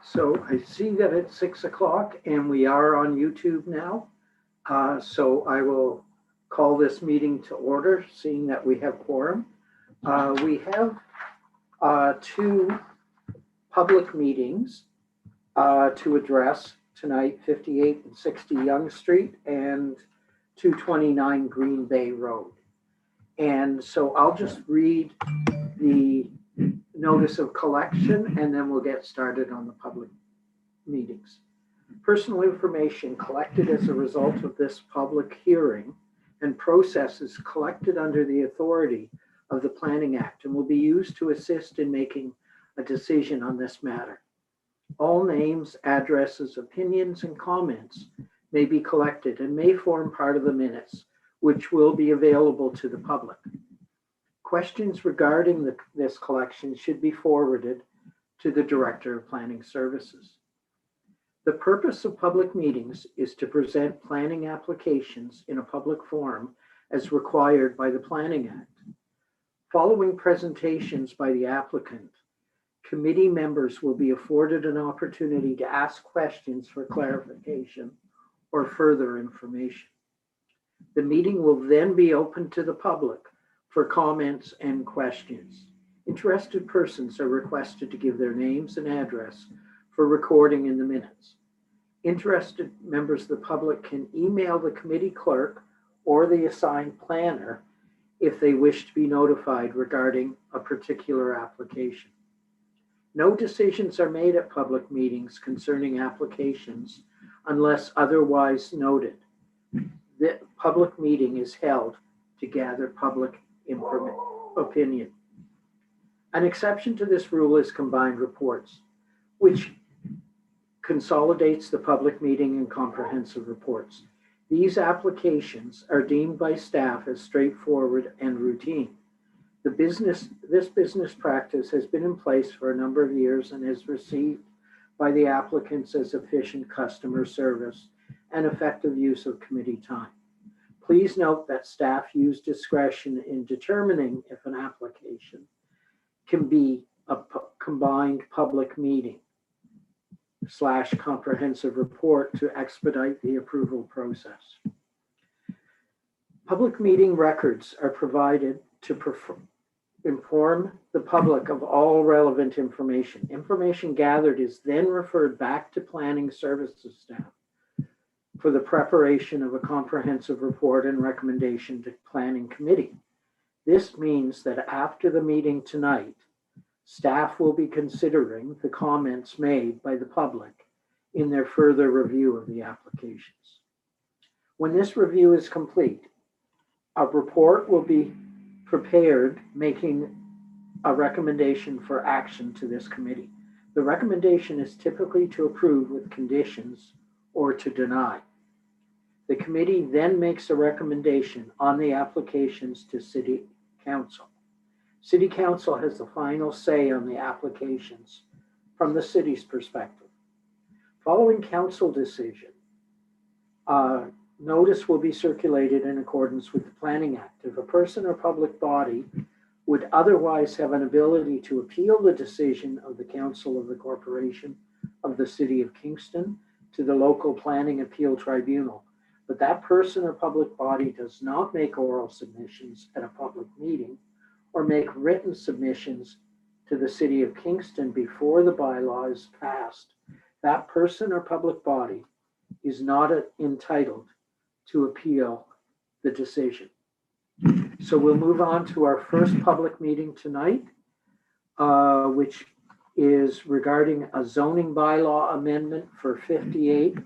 So I see that it's 6 o'clock and we are on YouTube now. So I will call this meeting to order, seeing that we have quorum. We have two public meetings to address tonight, 58 and 60 Yonge Street and 229 Green Bay Road. And so I'll just read the notice of collection and then we'll get started on the public meetings. Personal information collected as a result of this public hearing and processes collected under the authority of the Planning Act and will be used to assist in making a decision on this matter. All names, addresses, opinions, and comments may be collected and may form part of the minutes, which will be available to the public. Questions regarding this collection should be forwarded to the Director of Planning Services. The purpose of public meetings is to present planning applications in a public forum as required by the Planning Act. Following presentations by the applicant, committee members will be afforded an opportunity to ask questions for clarification or further information. The meeting will then be open to the public for comments and questions. Interested persons are requested to give their names and address for recording in the minutes. Interested members of the public can email the committee clerk or the assigned planner if they wish to be notified regarding a particular application. No decisions are made at public meetings concerning applications unless otherwise noted. The public meeting is held to gather public opinion. An exception to this rule is combined reports, which consolidates the public meeting and comprehensive reports. These applications are deemed by staff as straightforward and routine. This business practice has been in place for a number of years and is received by the applicants as efficient customer service and effective use of committee time. Please note that staff use discretion in determining if an application can be a combined public meeting / comprehensive report to expedite the approval process. Public meeting records are provided to inform the public of all relevant information. Information gathered is then referred back to planning services staff for the preparation of a comprehensive report and recommendation to planning committee. This means that after the meeting tonight, staff will be considering the comments made by the public in their further review of the applications. When this review is complete, a report will be prepared making a recommendation for action to this committee. The recommendation is typically to approve with conditions or to deny. The committee then makes a recommendation on the applications to City Council. City Council has the final say on the applications from the city's perspective. Following council decision, notice will be circulated in accordance with the Planning Act. If a person or public body would otherwise have an ability to appeal the decision of the Council of the Corporation of the City of Kingston to the local Planning Appeal Tribunal, but that person or public body does not make oral submissions at a public meeting or make written submissions to the City of Kingston before the bylaw is passed, that person or public body is not entitled to appeal the decision. So we'll move on to our first public meeting tonight, which is regarding a zoning bylaw amendment for 58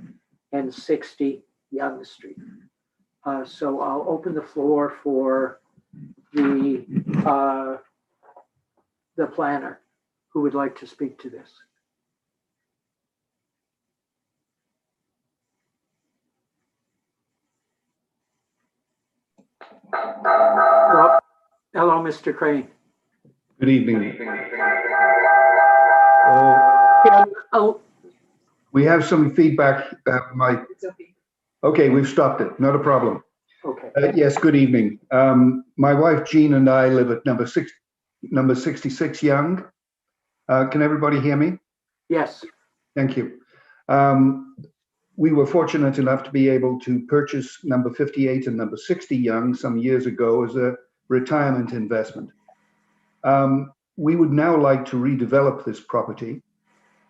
and 60 Yonge Street. So I'll open the floor for the planner who would like to speak to this. Well, hello, Mr. Crane. Good evening. We have some feedback. Okay, we've stopped it. Not a problem. Okay. Yes, good evening. My wife Jean and I live at number 66 Yonge. Can everybody hear me? Yes. Thank you. We were fortunate enough to be able to purchase number 58 and number 60 Young some years ago as a retirement investment. We would now like to redevelop this property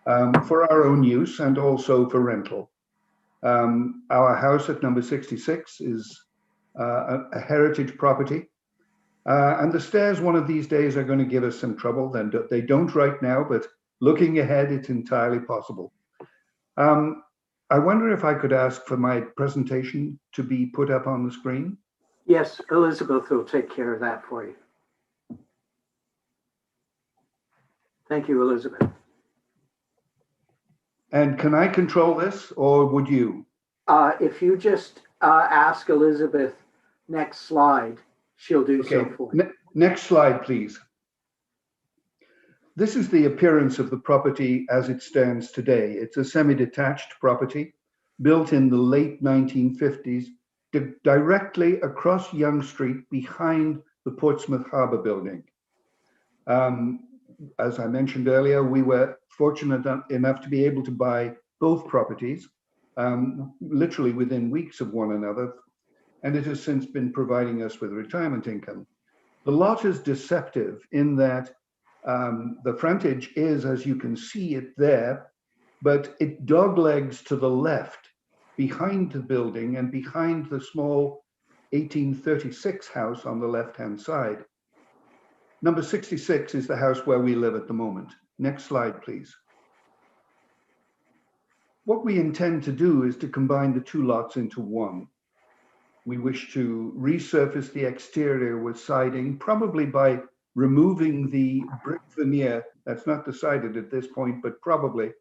for our own use and also for rental. Our house at number 66 is a heritage property. And the stairs one of these days are going to give us some trouble. They don't right now, but looking ahead, it's entirely possible. I wonder if I could ask for my presentation to be put up on the screen. Yes, Elizabeth will take care of that for you. Thank you, Elizabeth. And can I control this, or would you? If you just ask Elizabeth next slide, she'll do so for you. Next slide, please. This is the appearance of the property as it stands today. It's a semi-detached property built in the late 1950s, directly across Yonge Street behind the Portsmouth Harbour building. As I mentioned earlier, we were fortunate enough to be able to buy both properties literally within weeks of one another, and it has since been providing us with retirement income. The lot is deceptive in that the frontage is, as you can see it there, but it doglegs to the left behind the building and behind the small 1836 house on the left-hand side. Number 66 is the house where we live at the moment. Next slide, please. What we intend to do is to combine the two lots into one. We wish to resurface the exterior with siding, probably by removing the brick veneer. That's not decided at this point, but probably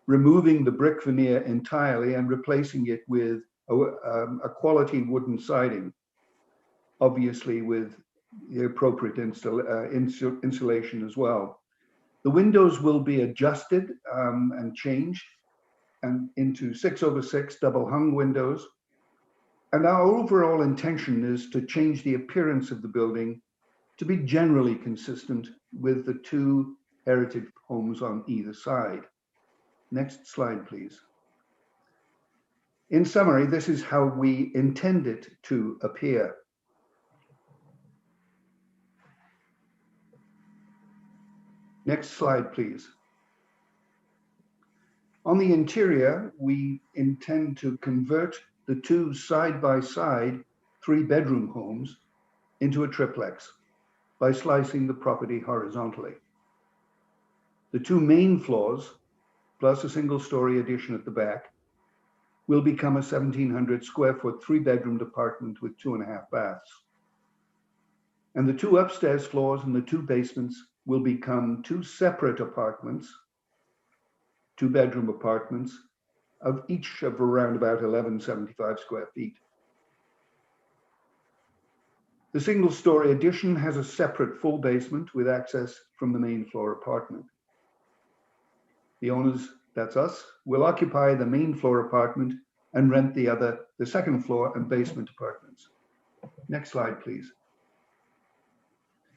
removing the brick veneer entirely and replacing it with a quality wooden siding, obviously with the appropriate insulation as well. The windows will be adjusted and changed and into 6/6 double hung windows. And our overall intention is to change the appearance of the building to be generally consistent with the two heritage homes on either side. Next slide, please. In summary, this is how we intend it to appear. Next slide, please. On the interior, we intend to convert the two side-by-side three-bedroom homes into a triplex by slicing the property horizontally. The two main floors, plus a single-story addition at the back, will become a 1,700 square foot three-bedroomed apartment with 2.5 baths. And the two upstairs floors and the two basements will become two separate apartments, two-bedroom apartments, of each of around about 1,175 square feet. The single-story addition has a separate full basement with access from the main floor apartment. The owners, that's us, will occupy the main floor apartment and rent the second floor and basement apartments. Next slide, please.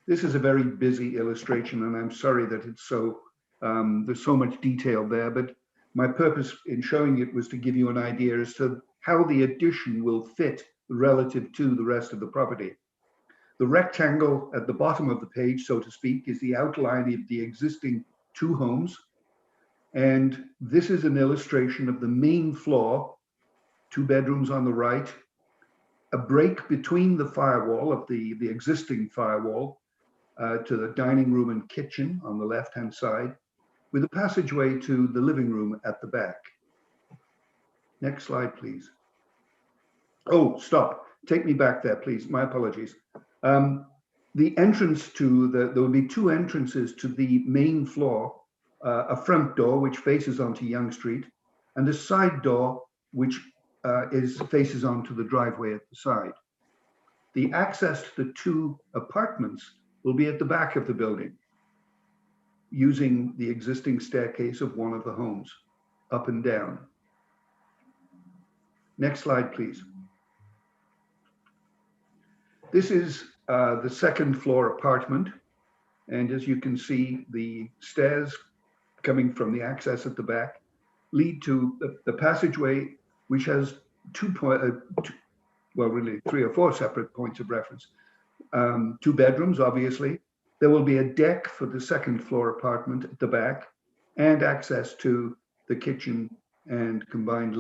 This is a very busy illustration, and I'm sorry that it's so, there's so much detail there, but my purpose in showing it was to give you an idea as to how the addition will fit relative to the rest of the property. The rectangle at the bottom of the page, so to speak, is the outline of the existing two homes. And this is an illustration of the main floor, two bedrooms on the right, a break between the firewall of the existing firewall to the dining room and kitchen on the left-hand side, with a passageway to the living room at the back. Next slide, please. Oh, stop. Take me back there, please. My apologies. The entrance to there will be two entrances to the main floor, a front door which faces onto Yonge Street, and a side door which faces onto the driveway at the side. The access to the two apartments will be at the back of the building, using the existing staircase of one of the homes, up and down. Next slide, please. This is the second floor apartment. And as you can see, the stairs coming from the access at the back lead to the passageway, which has really 3 or 4 separate points of reference. 2 bedrooms, obviously. There will be a deck for the second floor apartment at the back, and access to the kitchen and combined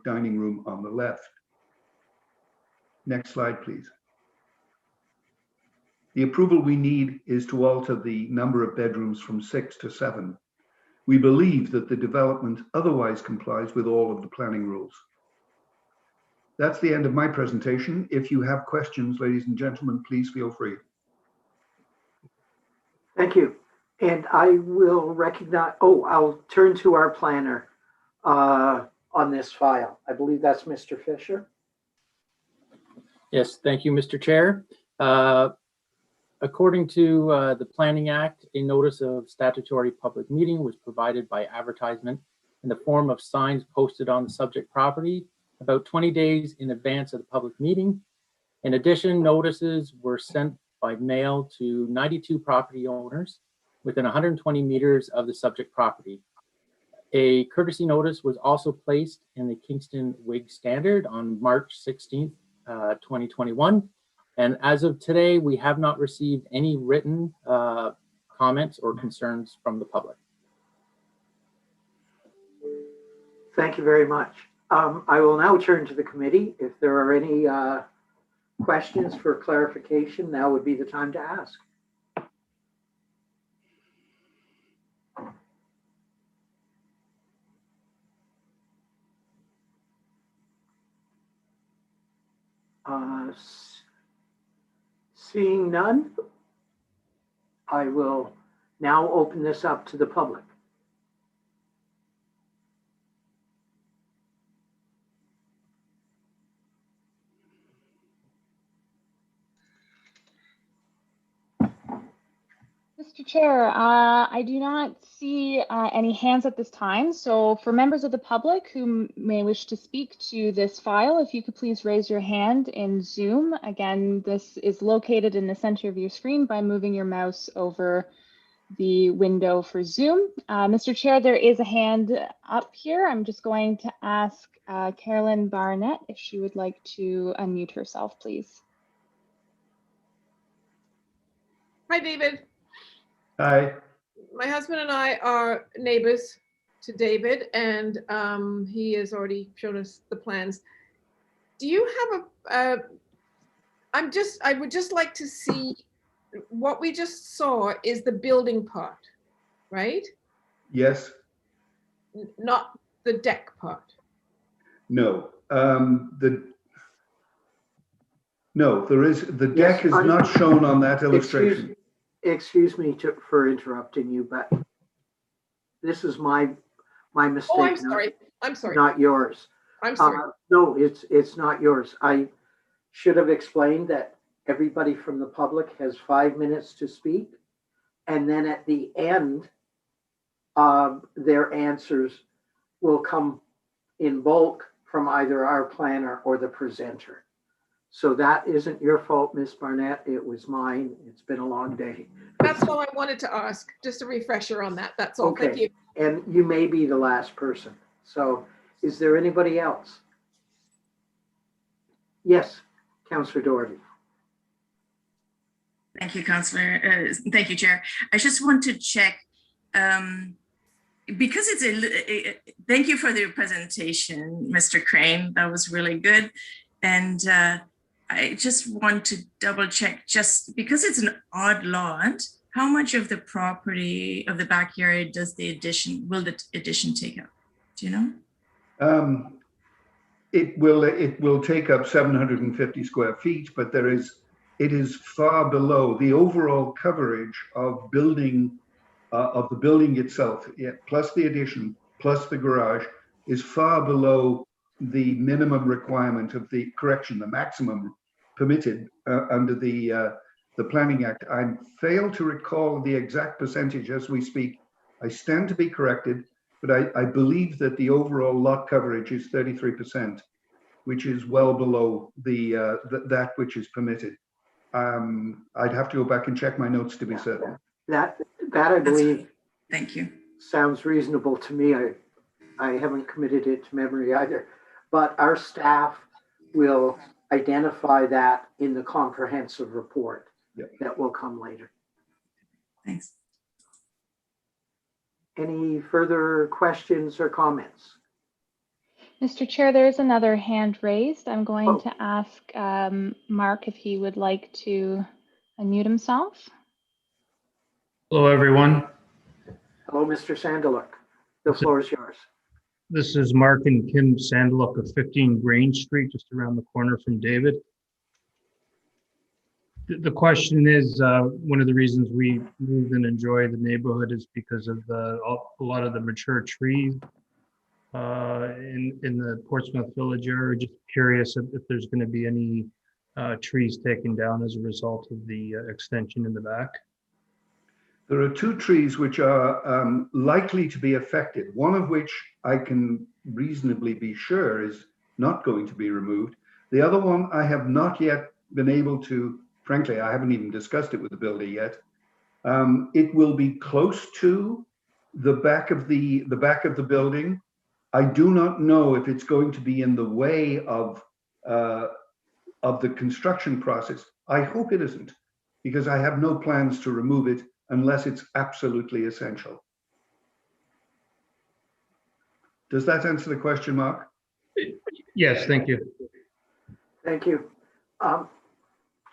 dining room on the left. Next slide, please. The approval we need is to alter the number of bedrooms from 6 to 7. We believe that the development otherwise complies with all of the planning rules. That's the end of my presentation. If you have questions, ladies and gentlemen, please feel free. Thank you. And I will recognize, I'll turn to our planner on this file. I believe that's Mr. Fisher. Yes, thank you, Mr. Chair. According to the Planning Act, a notice of statutory public meeting was provided by advertisement in the form of signs posted on the subject property about 20 days in advance of the public meeting. In addition, notices were sent by mail to 92 property owners within 120 meters of the subject property. A courtesy notice was also placed in the Kingston Whig Standard on March 16th, 2021. And as of today, we have not received any written comments or concerns from the public. Thank you very much. I will now turn to the committee. If there are any questions for clarification, now would be the time to ask. Seeing none, I will now open this up to the public. Mr. Chair, I do not see any hands at this time. So for members of the public who may wish to speak to this file, if you could please raise your hand in Zoom. Again, this is located in the center of your screen by moving your mouse over the window for Zoom. Mr. Chair, there is a hand up here. I'm just going to ask Carolyn Barnett if she would like to unmute herself, please. Hi, David. Hi. My husband and I are neighbors to David, and he has already shown us the plans. Do you have I would just like to see what we just saw is the building part, right? Yes. Not the deck part. No. No, there is, the deck is not shown on that illustration. Excuse me for interrupting you, but this is my mistake. Oh, I'm sorry. I'm sorry. Not yours. I'm sorry. No, it's not yours. I should have explained that everybody from the public has 5 minutes to speak, and then at the end, their answers will come in bulk from either our planner or the presenter. So that isn't your fault, Ms. Barnett. It was mine. It's been a long day. That's all I wanted to ask. Just a refresher on that. That's all. Okay. Thank you. And you may be the last person. So is there anybody else? Yes, Councillor Doherty. Thank you, Councillor. Thank you, Chair. I just want to check, because it's thank you for the presentation, Mr. Crane. That was really good. And I just want to double check, just because it's an odd lot, how much of the property of the backyard will the addition take up? Do you know? It will take up 750 square feet, but it is far below the overall coverage of the building itself, plus the addition, plus the garage, is far below the minimum requirement of the maximum permitted under the Planning Act. I fail to recall the exact percentage as we speak. I stand to be corrected, but I believe that the overall lot coverage is 33%, which is well below that which is permitted. I'd have to go back and check my notes to be certain. That I believe. Thank you. Sounds reasonable to me. I haven't committed it to memory either, but our staff will identify that in the comprehensive report Yep. that will come later. Thanks. Any further questions or comments? Mr. Chair, there is another hand raised. I'm going Oh. to ask Mark if he would like to unmute himself. Hello, everyone. Hello, Mr. Sandeluk. The floor is yours. This is Mark and Kim Sandlook of 15 Grange Street, just around the corner from David. The question is, one of the reasons we move and enjoy the neighborhood is because of a lot of the mature trees in the Portsmouth Village area. Just curious if there's going to be any trees taken down as a result of the extension in the back. There are two trees which are likely to be affected, one of which I can reasonably be sure is not going to be removed. The other one I have not yet been able to, frankly, I haven't even discussed it with the builder yet. It will be close to the back of the building. I do not know if it's going to be in the way of the construction process. I hope it isn't, because I have no plans to remove it unless it's absolutely essential. Does that answer the question, Mark? Yes, thank you. Thank you.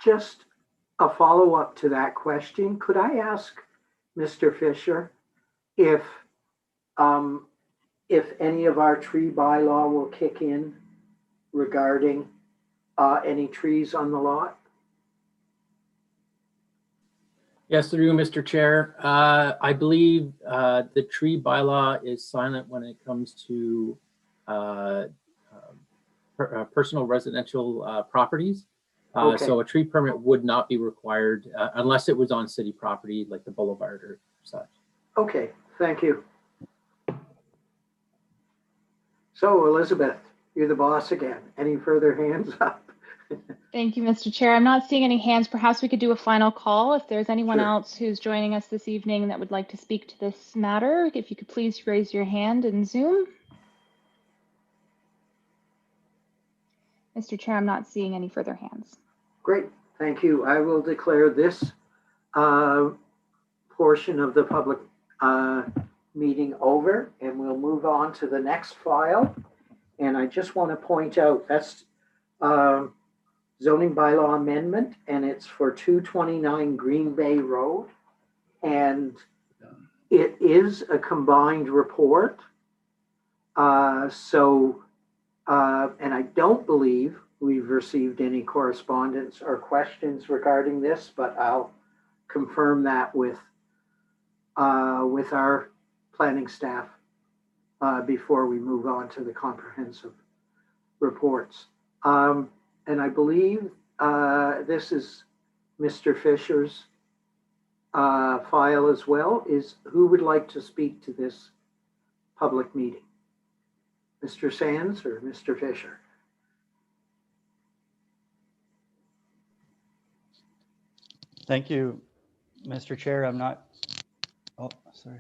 Just a follow-up to that question. Could I ask Mr. Fisher if any of our tree bylaw will kick in regarding any trees on the lot? Yes, through you, Mr. Chair. I believe the tree bylaw is silent when it comes to personal residential properties. Okay. So a tree permit would not be required unless it was on city property like the boulevard or such. Okay, thank you. So Elizabeth, you're the boss again. Any further hands up? Thank you, Mr. Chair. I'm not seeing any hands. Perhaps we could do a final call. If there's anyone Sure. else who's joining us this evening that would like to speak to this matter, if you could please raise your hand in Zoom. Mr. Chair, I'm not seeing any further hands. Great, thank you. I will declare this portion of the public meeting over, and we'll move on to the next file. And I just want to point out that's zoning bylaw amendment, and it's for 229 Green Bay Road. And it is a combined report. And I don't believe we've received any correspondence or questions regarding this, but I'll confirm that with our planning staff before we move on to the comprehensive reports. And I believe this is Mr. Fisher's file as well. Who would like to speak to this public meeting? Mr. Sands or Mr. Fisher? Thank you, Mr. Chair. I'm not, oh, sorry.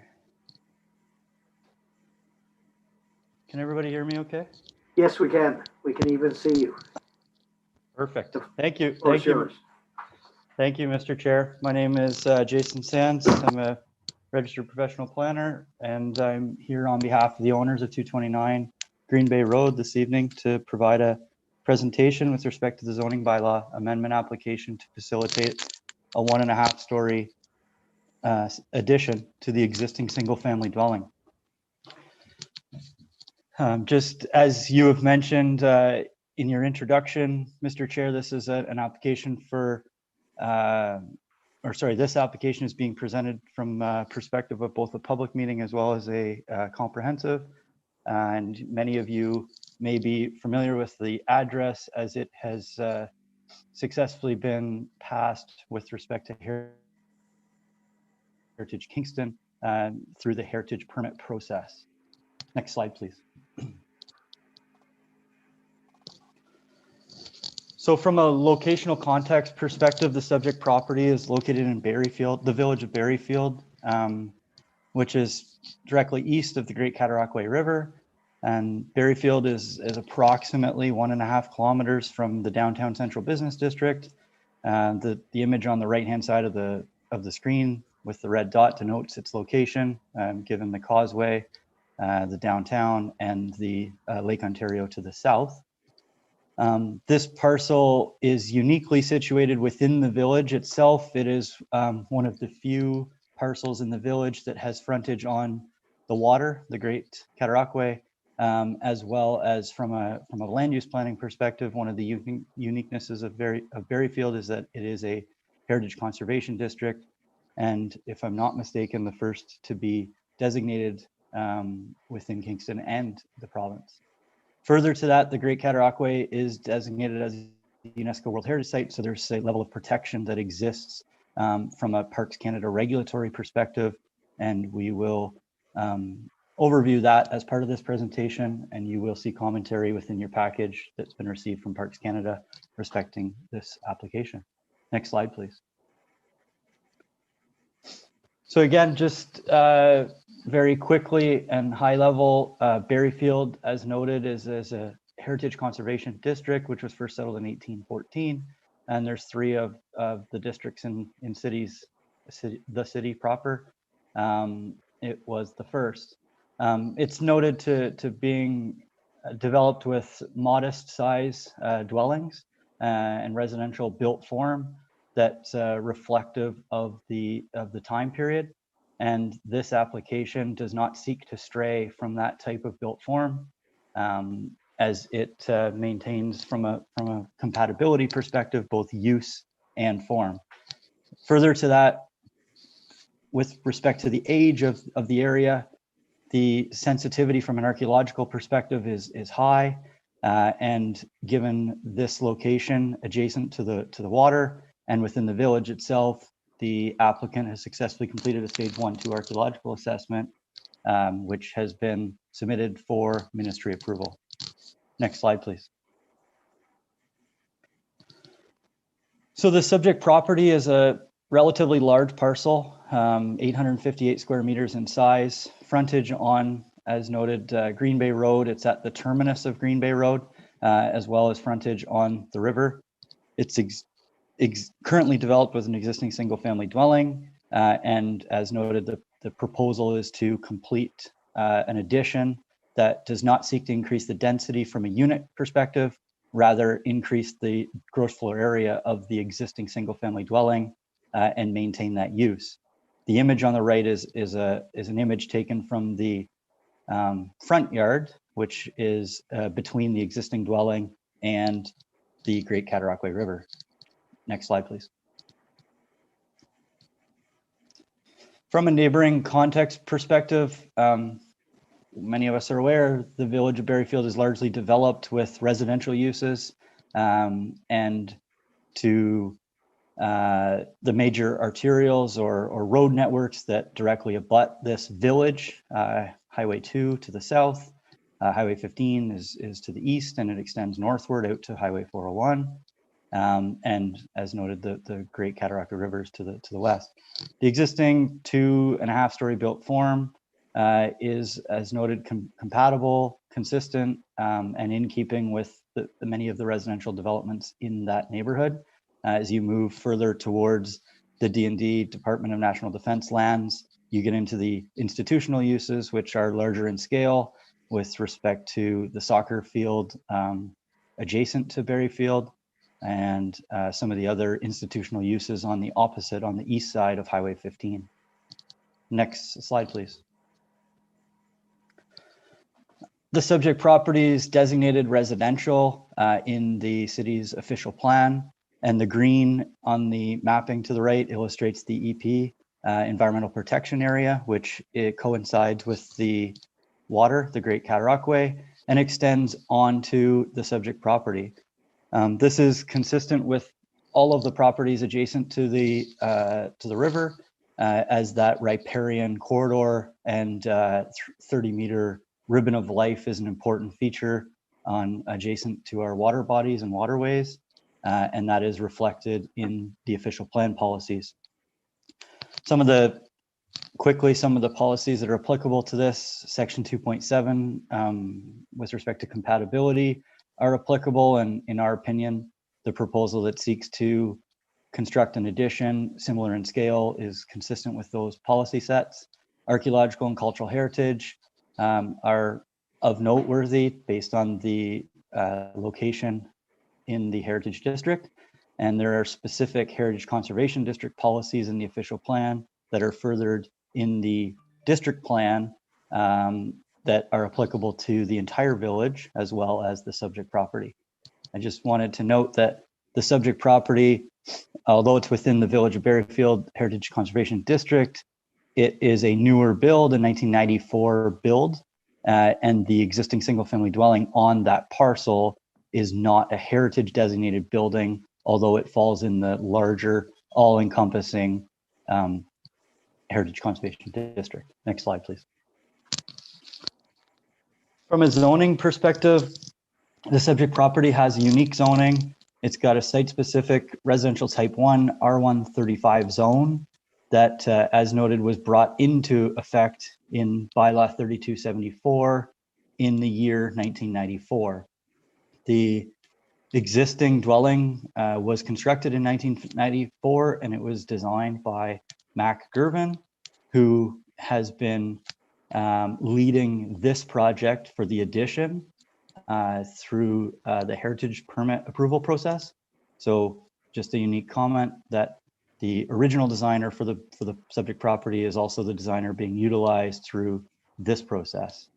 Can everybody hear me okay? Yes, we can. We can even see you. Perfect. Thank you. Thank you. Thank you, Mr. Chair. My name is Jason Sands. I'm a registered professional planner, and I'm here on behalf of the owners of 229 Green Bay Road this evening to provide a presentation with respect to the zoning bylaw amendment application to facilitate a 1.5-story addition to the existing single-family dwelling. Just as you have mentioned in your introduction, Mr. Chair, this is an application for, this application is being presented from perspective of both a public meeting as well as a comprehensive. And many of you may be familiar with the address as it has successfully been passed with respect to Heritage Kingston through the heritage permit process. Next slide, please. So from a locational context perspective, the subject property is located in Barriefield, the village of Barriefield, which is directly east of the Great Cataraqui River And Barriefield is approximately 1.5 kilometers from the downtown central business district. The image on the right-hand side of the screen with the red dot denotes its location, given the causeway, the downtown, and the Lake Ontario to the south. This parcel is uniquely situated within the village itself. It is one of the few parcels in the village that has frontage on the water, the Great Cataraqui, as well as from a land use planning perspective. One of the uniquenesses of Barriefield is that it is a heritage conservation district, and if I'm not mistaken, the first to be designated within Kingston and the province. Further to that, the Great Cataraqui is designated as a UNESCO World Heritage Site, so there's a level of protection that exists from a Parks Canada regulatory perspective, and we will overview that as part of this presentation, and you will see commentary within your package that's been received from Parks Canada respecting this application. Next slide, please. So again, just very quickly and high level, Barriefield, as noted, is a heritage conservation district, which was first settled in 1814. And there's 3 of the districts in cities, the city proper. It was the first. It's noted to being developed with modest size dwellings and residential built form that's reflective of the time period. And this application does not seek to stray from that type of built form, as it maintains from a compatibility perspective both use and form. Further to that, with respect to the age of the area, the sensitivity from an archaeological perspective is high, and given this location adjacent to the water and within the village itself, the applicant has successfully completed a stage 1-2 archaeological assessment, which has been submitted for ministry approval. Next slide, please. So the subject property is a relatively large parcel, 858 square meters in size, frontage on, as noted, Green Bay Road. It's at the terminus of Green Bay Road, as well as frontage on the river. It's currently developed with an existing single family dwelling, and as noted, the proposal is to complete an addition that does not seek to increase the density from a unit perspective, rather increase the gross floor area of the existing single family dwelling and maintain that use. The image on the right is an image taken from the front yard, which is between the existing dwelling and the Great Cataraqui River. Next slide, please. From a neighboring context perspective, many of us are aware the village of Barriefield is largely developed with residential uses, and to the major arterials or road networks that directly abut this village. Highway 2 to the south, Highway 15 is to the east, and it extends northward out to Highway 401. And as noted, the Great Cataraqui River is to the west. The existing 2.5-story built form is, as noted, compatible, consistent, and in keeping with the many of the residential developments in that neighborhood. As you move further towards the D&D Department of National Defense lands, you get into the institutional uses, which are larger in scale with respect to the soccer field adjacent to Barriefield, and some of the other institutional uses on the east side of Highway 15. Next slide, please. The subject property is designated residential in the city's official plan, and the green on the mapping to the right illustrates the EP, environmental protection area, which it coincides with the water, the Great Cataraqui, and extends onto the subject property. This is consistent with all of the properties adjacent to the river, as that riparian corridor and 30-meter ribbon of life is an important feature adjacent to our water bodies and waterways, and that is reflected in the official plan policies. Some of the quickly, some of the policies that are applicable to this, section 2.7 with respect to compatibility are applicable, and in our opinion, the proposal that seeks to construct an addition similar in scale is consistent with those policy sets. Archaeological and cultural heritage are of noteworthy based on the location in the Heritage District. And there are specific Heritage Conservation District policies in the official plan that are furthered in the district plan that are applicable to the entire village as well as the subject property. I just wanted to note that the subject property, although it's within the Village of Barriefield Heritage Conservation District, it is a newer build, a 1994 build, and the existing single-family dwelling on that parcel is not a heritage designated building, although it falls in the larger, all-encompassing Heritage Conservation District. Next slide, please. From a zoning perspective, the subject property has unique zoning. It's got a site-specific residential type 1 R135 zone that, as noted, was brought into effect in bylaw 3274 in the year 1994. The existing dwelling was constructed in 1994, and it was designed by Mac Gervin, who has been leading this project for the addition through the heritage permit approval process. So just a unique comment that the original designer for the subject property is also the designer being utilized through this process.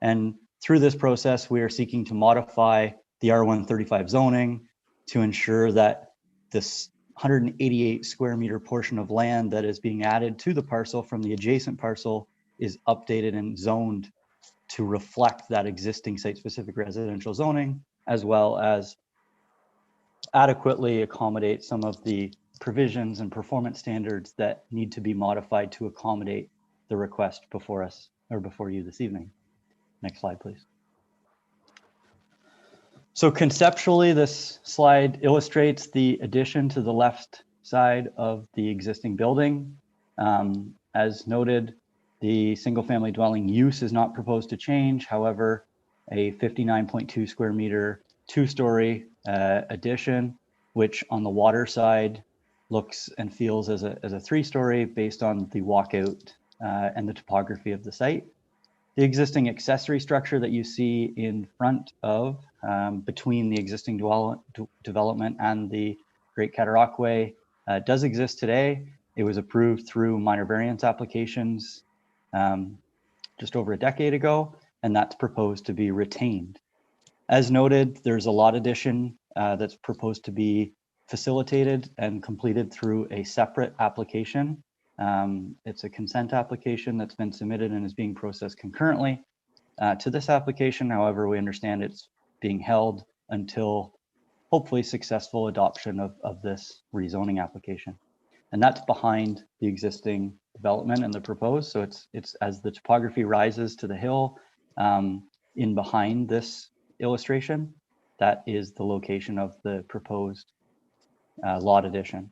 And through this process, we are seeking to modify the R135 zoning to ensure that this 188 square meter portion of land that is being added to the parcel from the adjacent parcel is updated and zoned to reflect that existing site-specific residential zoning, as well as adequately accommodate some of the provisions and performance standards that need to be modified to accommodate the request before us or before you this evening. Next slide, please. So conceptually, this slide illustrates the addition to the left side of the existing building. As noted, the single-family dwelling use is not proposed to change. However, a 59.2 square meter two-story addition, which on the water side looks and feels as a three-story based on the walkout and the topography of the site. The existing accessory structure that you see in front of, between the existing development and the Great Cataraqui does exist today. It was approved through minor variance applications just over a decade ago, and that's proposed to be retained. As noted, there's a lot addition that's proposed to be facilitated and completed through a separate application. It's a consent application that's been submitted and is being processed concurrently to this application. However, we understand it's being held until hopefully successful adoption of this rezoning application. And that's behind the existing development and the proposed. So it's as the topography rises to the hill in behind this illustration, that is the location of the proposed lot addition.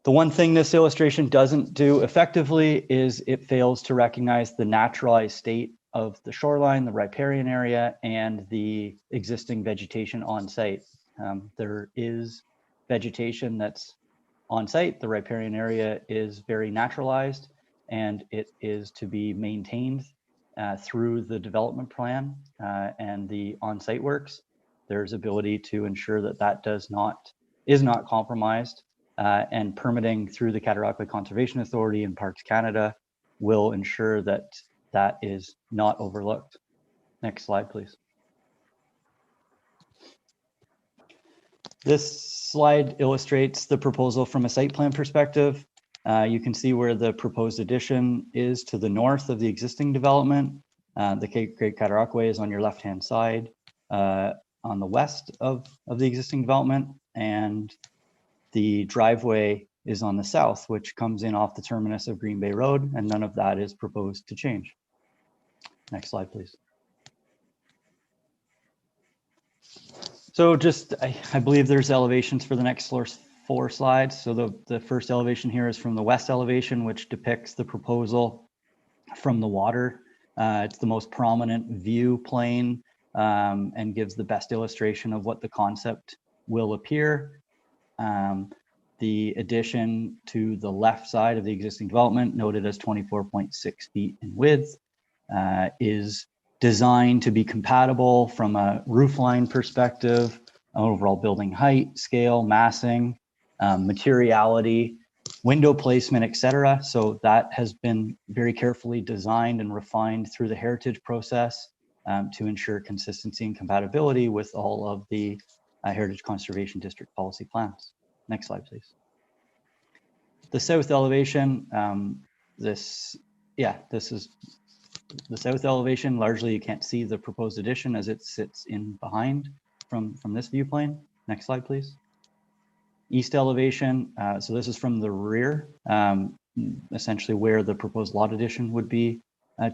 The one thing this illustration doesn't do effectively is it fails to recognize the naturalized state of the shoreline, the riparian area, and the existing vegetation on site. There is vegetation that's on site. The riparian area is very naturalized, and it is to be maintained through the development plan and the on-site works. There's ability to ensure that that is not compromised, and permitting through the Cataraqui Conservation Authority and Parks Canada will ensure that that is not overlooked. Next slide, please. This slide illustrates the proposal from a site plan perspective. You can see where the proposed addition is to the north of the existing development. The Great Cataraqui is on your left-hand side, on the west of the existing development, and the driveway is on the south, which comes in off the terminus of Green Bay Road, and none of that is proposed to change. Next slide, please. So just, I believe there's elevations for the next 4 slides. So the first elevation here is from the west elevation, which depicts the proposal from the water. It's the most prominent view plane and gives the best illustration of what the concept will appear. The addition to the left side of the existing development, noted as 24.6 feet in width, is designed to be compatible from a roofline perspective, overall building height, scale, massing, materiality, window placement, etc. So that has been very carefully designed and refined through the heritage process to ensure consistency and compatibility with all of the Heritage Conservation District policy plans. Next slide, please. The south elevation, this is the south elevation. Largely, you can't see the proposed addition as it sits in behind from this view plane. Next slide, please. East elevation, so this is from the rear, essentially where the proposed lot addition would be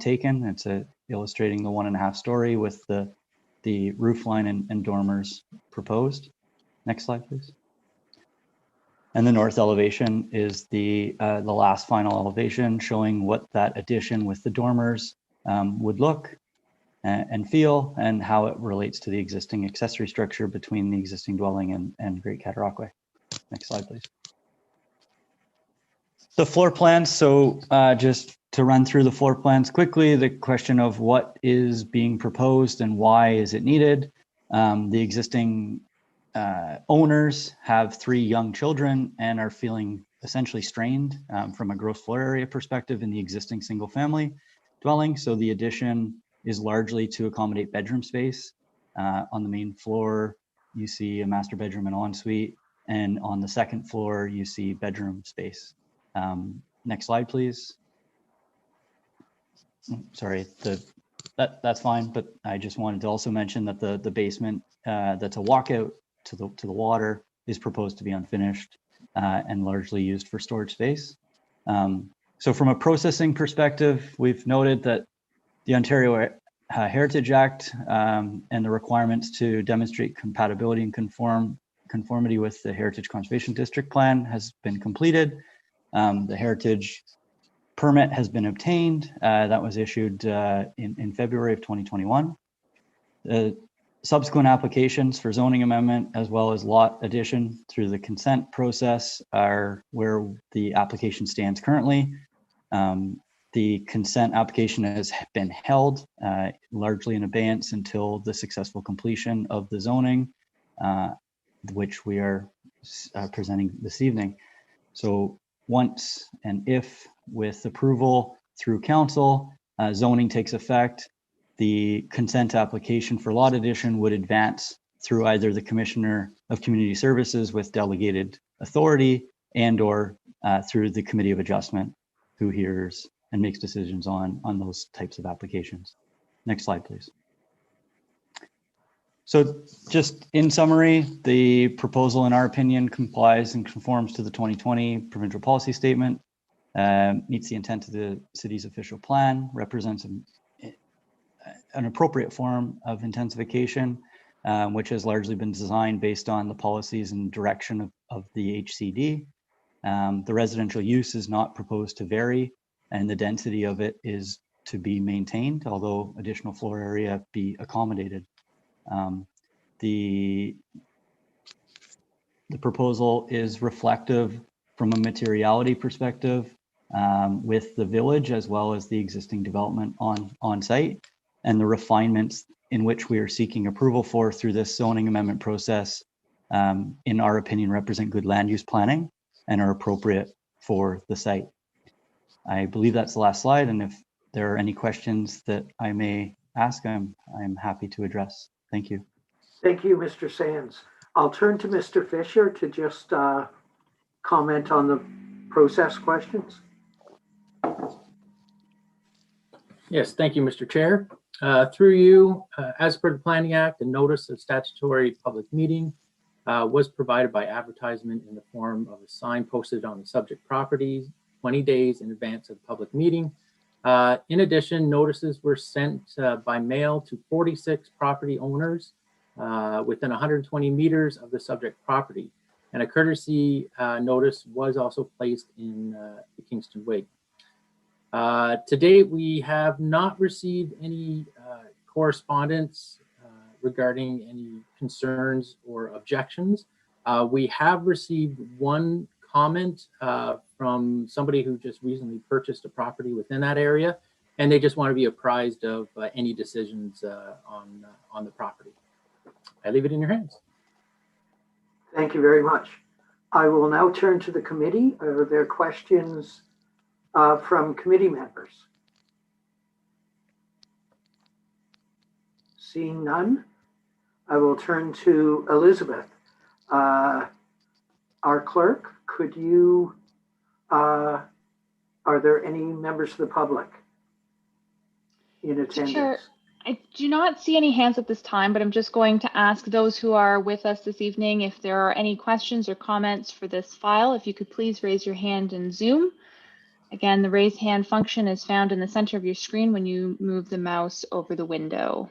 taken. It's illustrating the 1.5 story with the roof line and dormers proposed. Next slide, please. And the north elevation is the last final elevation, showing what that addition with the dormers would look and feel, and how it relates to the existing accessory structure between the existing dwelling and Great Cataraqui. Next slide, please. The floor plans. So just to run through the floor plans quickly, the question of what is being proposed and why is it needed. The existing owners have 3 young children and are feeling essentially strained from a gross floor area perspective in the existing single family dwelling. So the addition is largely to accommodate bedroom space. On the main floor, you see a master bedroom and ensuite, and on the second floor, you see bedroom space. Next slide, please. Sorry, that's fine, but I just wanted to also mention that the basement that's a walkout to the water is proposed to be unfinished and largely used for storage space. So from a processing perspective, we've noted that the Ontario Heritage Act and the requirements to demonstrate compatibility and conformity with the Heritage Conservation District Plan has been completed. The heritage permit has been obtained. That was issued in February of 2021. Subsequent applications for zoning amendment as well as lot addition through the consent process are where the application stands currently. The consent application has been held largely in abeyance until the successful completion of the zoning, which we are presenting this evening. So once and if with approval through council, zoning takes effect, the consent application for lot addition would advance through either the Commissioner of Community Services with delegated authority and or through the Committee of Adjustment, who hears and makes decisions on those types of applications. Next slide, please. So just in summary, the proposal, in our opinion, complies and conforms to the 2020 provincial policy statement, meets the intent of the city's official plan, represents an appropriate form of intensification, which has largely been designed based on the policies and direction of the HCD. The residential use is not proposed to vary, and the density of it is to be maintained, although additional floor area be accommodated. The proposal is reflective from a materiality perspective with the village as well as the existing development on site, and the refinements in which we are seeking approval for through this zoning amendment process, in our opinion, represent good land use planning and are appropriate for the site. I believe that's the last slide, and if there are any questions that I may ask, I'm happy to address. Thank you. Thank you, Mr. Sands. I'll turn to Mr. Fisher to just comment on the process questions. Yes, thank you, Mr. Chair. Through you, as per the Planning Act, a notice of statutory public meeting was provided by advertisement in the form of a sign posted on the subject property 20 days in advance of the public meeting. In addition, notices were sent by mail to 46 property owners within 120 meters of the subject property. and a courtesy notice was also placed in the Kingston Wig. To date, we have not received any correspondence regarding any concerns or objections. We have received one comment from somebody who just recently purchased a property within that area, and they just want to be apprised of any decisions on the property. I leave it in your hands. Thank you very much. I will now turn to the committee. Are there questions from committee members? Seeing none, I will turn to Elizabeth. Our clerk, could you, are there any members of the public in attendance? Sure. I do not see any hands at this time, but I'm just going to ask those who are with us this evening if there are any questions or comments for this file. If you could please raise your hand in Zoom. Again, the raise hand function is found in the center of your screen when you move the mouse over the window.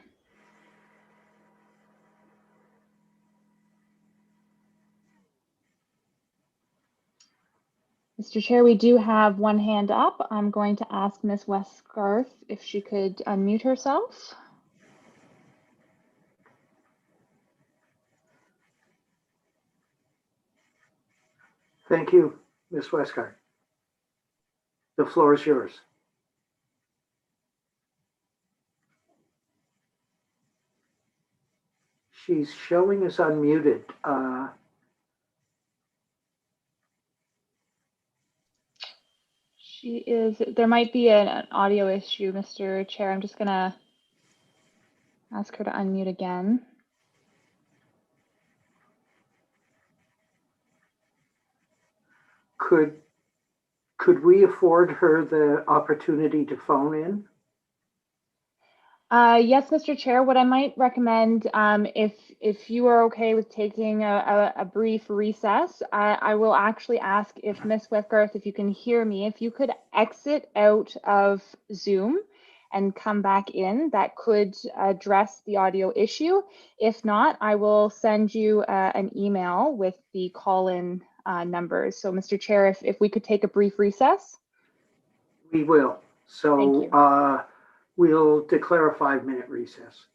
Mr. Chair, we do have one hand up. I'm going to ask Ms. Westgarth if she could unmute herself. Thank you, Ms. Westgard. The floor is yours. She's showing as unmuted. She is, there might be an audio issue, Mr. Chair. I'm just gonna ask her to unmute again. Could we afford her the opportunity to phone in? Yes, Mr. Chair, what I might recommend, if you are okay with taking a brief recess, I will actually ask if Ms. Whitgarth, if you can hear me, if you could exit out of Zoom and come back in, that could address the audio issue. If not, I will send you an email with the call-in numbers. So, Mr. Chair, if we could take a brief recess. We will. Thank So we'll declare a 5-minute recess.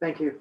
Thank you.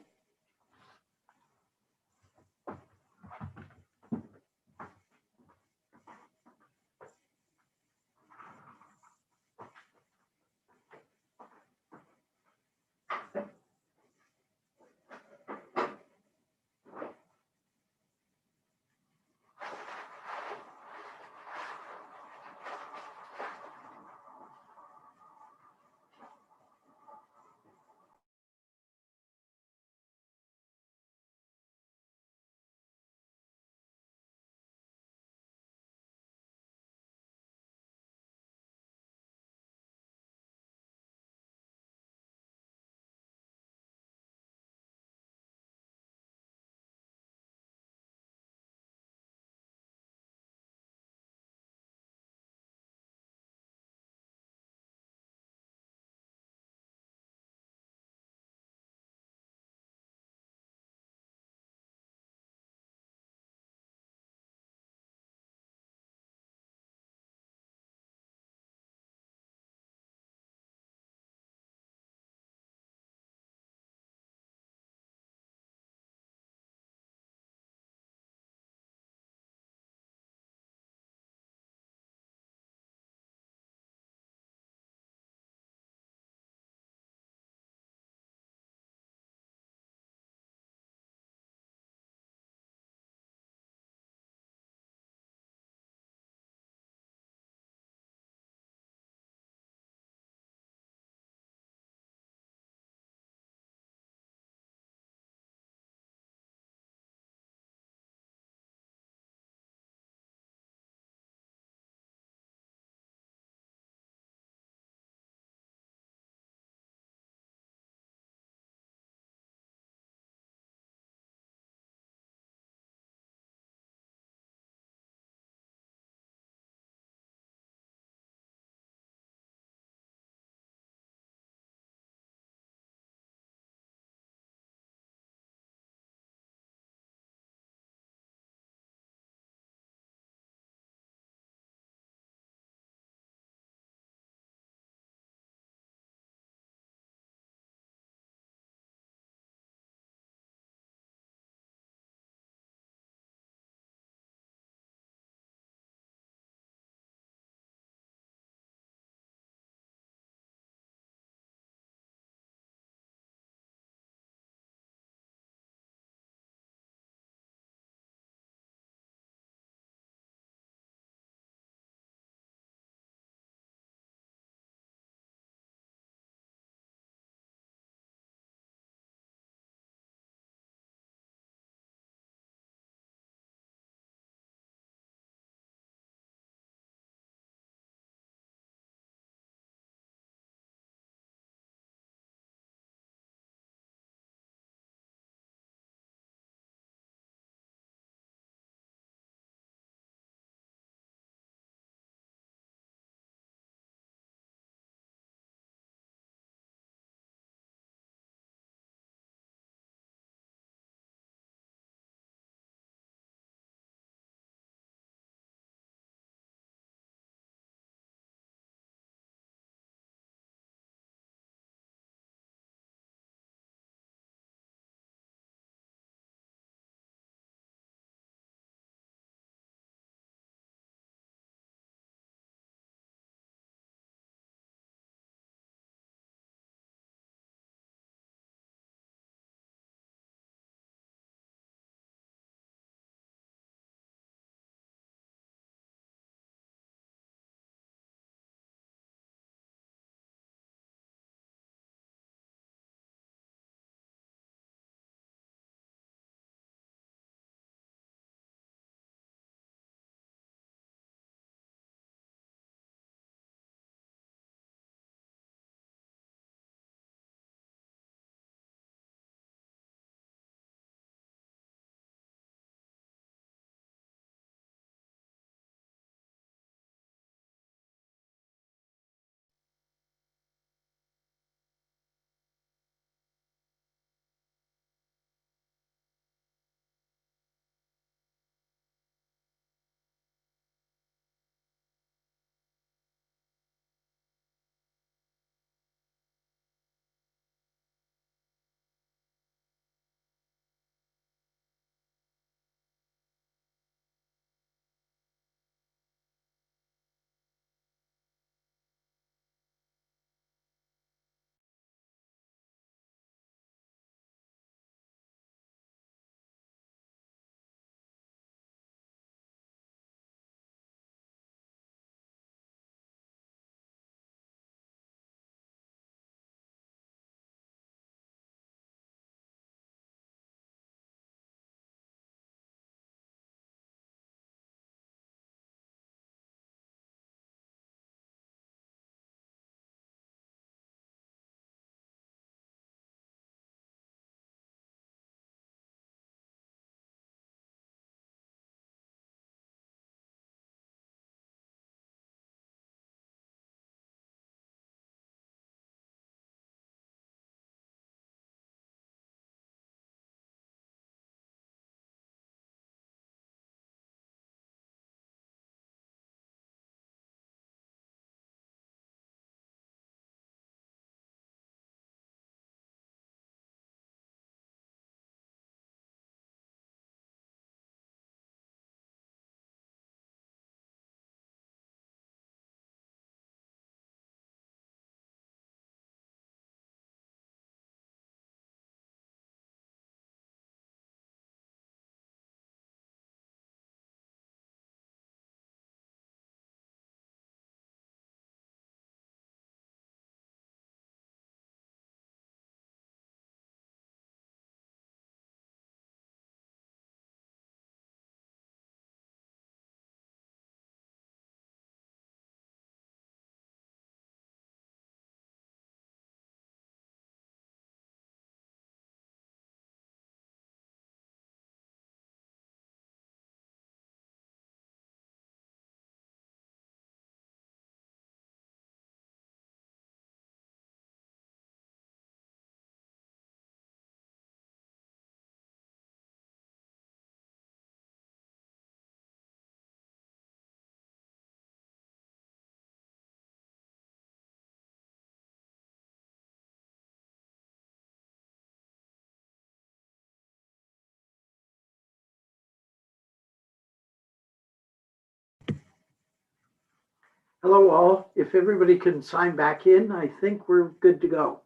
Hello all. If everybody can sign back in, I think we're good to go.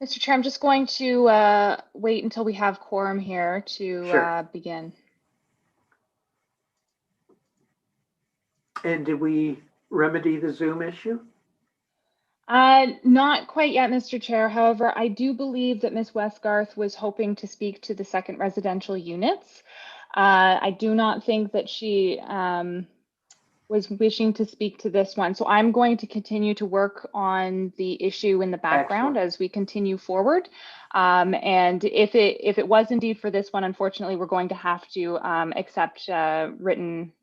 Mr. Chair, I'm just going to wait until we have quorum here to Sure. begin. And did we remedy the Zoom issue? Not quite yet, Mr. Chair. However, I do believe that Ms. Westgarth was hoping to speak to the second residential units. I do not think that she was wishing to speak to this one. So I'm going to continue to work on the issue in the background Excellent. as we continue forward. And if it was indeed for this one, unfortunately, we're going to have to accept written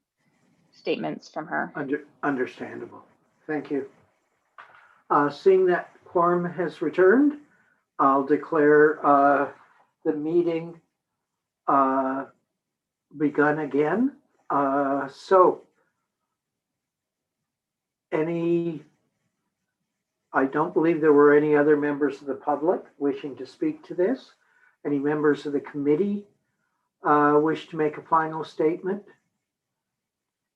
statements from her. Understandable. Thank you. Seeing that quorum has returned, I'll declare the meeting begun again. I don't believe there were any other members of the public wishing to speak to this. Any members of the committee wish to make a final statement?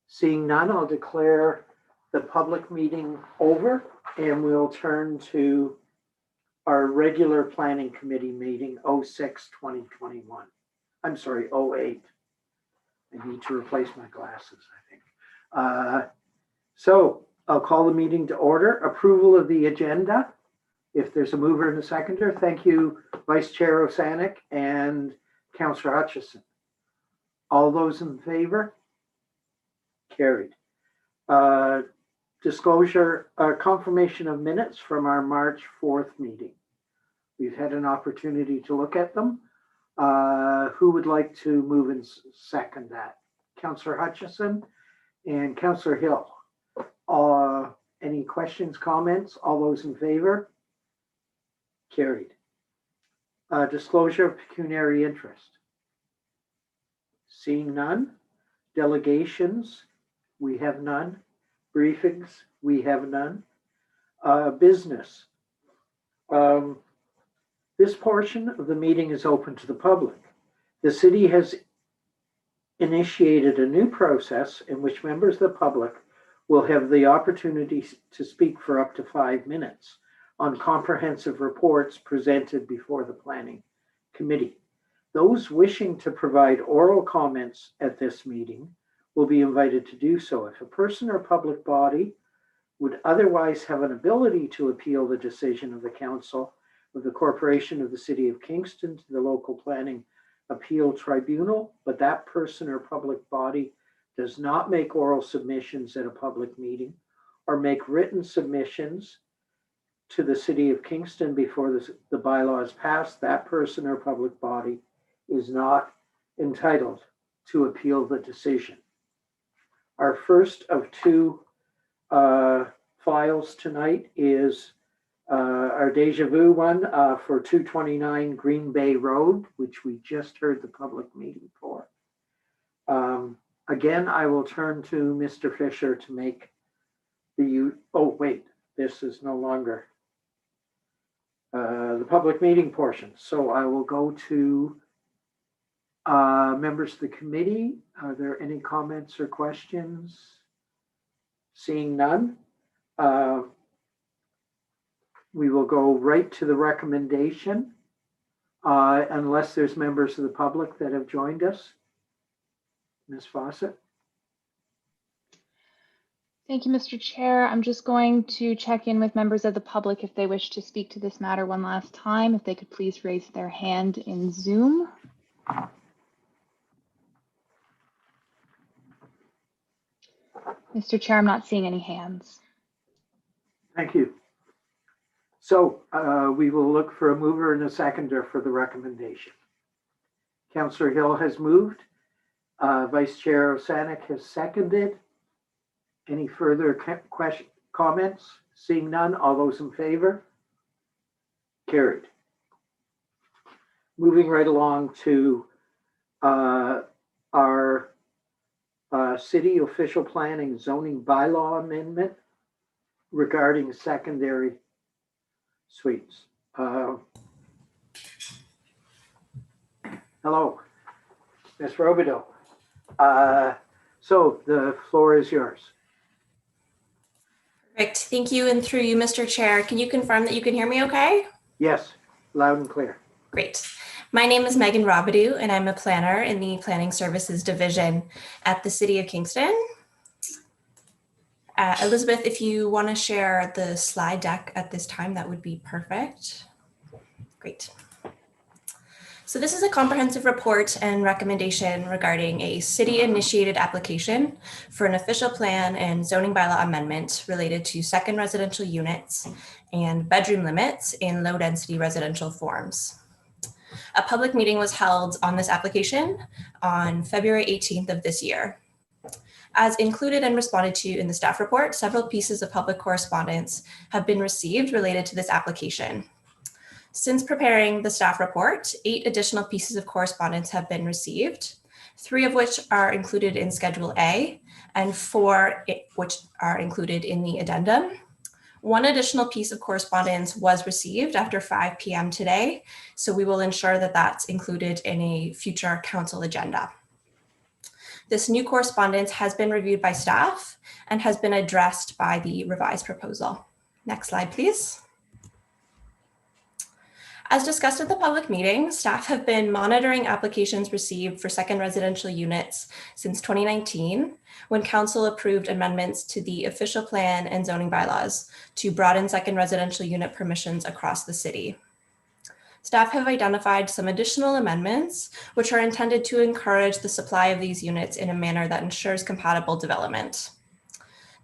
Seeing none, I'll declare the public meeting over and we'll turn to our regular planning committee meeting 06/2021. I'm sorry, 08. I need to replace my glasses, I think. So I'll call the meeting to order. Approval of the agenda. If there's a mover and a seconder, thank you, Vice Chair Osanek and Councillor Hutchison. All those in favor? Carried. Disclosure, confirmation of minutes from our March 4th meeting. We've had an opportunity to look at them. Who would like to move and second that? Councillor Hutchison and Councillor Hill. Any questions, comments? All those in favor? Carried. Disclosure of pecuniary interest. Seeing none. Delegations, we have none. Briefings, we have none. Business. This portion of the meeting is open to the public. The city has initiated a new process in which members of the public will have the opportunity to speak for up to 5 minutes on comprehensive reports presented before the Planning Committee. Those wishing to provide oral comments at this meeting will be invited to do so. If a person or public body would otherwise have an ability to appeal the decision of the Council of the Corporation of the City of Kingston to the local planning appeal tribunal, but that person or public body does not make oral submissions at a public meeting or make written submissions to the City of Kingston before the bylaws pass, that person or public body is not entitled to appeal the decision. Our first of two files tonight is our deja vu one for 229 Green Bay Road, which we just heard the public meeting for. Again, I will turn to Mr. Fisher to make the, oh wait, this is no longer the public meeting portion. So I will go to members of the committee. Are there any comments or questions? Seeing none, we will go right to the recommendation unless there's members of the public that have joined us. Ms. Fawcett. Thank you, Mr. Chair. I'm just going to check in with members of the public if they wish to speak to this matter one last time. If they could please raise their hand in Zoom. Mr. Chair, I'm not seeing any hands. Thank you. So we will look for a mover and a seconder for the recommendation. Councillor Hill has moved. Vice Chair Osanek has seconded. Any further comments? Seeing none, all those in favor? Carried. Moving right along to our city official planning zoning bylaw amendment regarding secondary suites. Hello, Ms. Robideau. So the floor is yours. Perfect. Thank you. And through you, Mr. Chair, can you confirm that you can hear me okay? Yes, loud and clear. Great. My name is Megan Robideau, and I'm a planner in the Planning Services Division at the City of Kingston. Elizabeth, if you want to share the slide deck at this time, that would be perfect. Great. So this is a comprehensive report and recommendation regarding a city-initiated application for an official plan and zoning bylaw amendment related to second residential units and bedroom limits in low-density residential forms. A public meeting was held on this application on February 18th of this year. As included and responded to in the staff report, several pieces of public correspondence have been received related to this application. Since preparing the staff report, 8 additional pieces of correspondence have been received, 3 of which are included in Schedule A and 4 which are included in the addendum. 1 additional piece of correspondence was received after 5 p.m. today, so we will ensure that that's included in a future council agenda. This new correspondence has been reviewed by staff and has been addressed by the revised proposal. Next slide, please. As discussed at the public meeting, staff have been monitoring applications received for second residential units since 2019, when council approved amendments to the official plan and zoning bylaws to broaden second residential unit permissions across the city. Staff have identified some additional amendments, which are intended to encourage the supply of these units in a manner that ensures compatible development.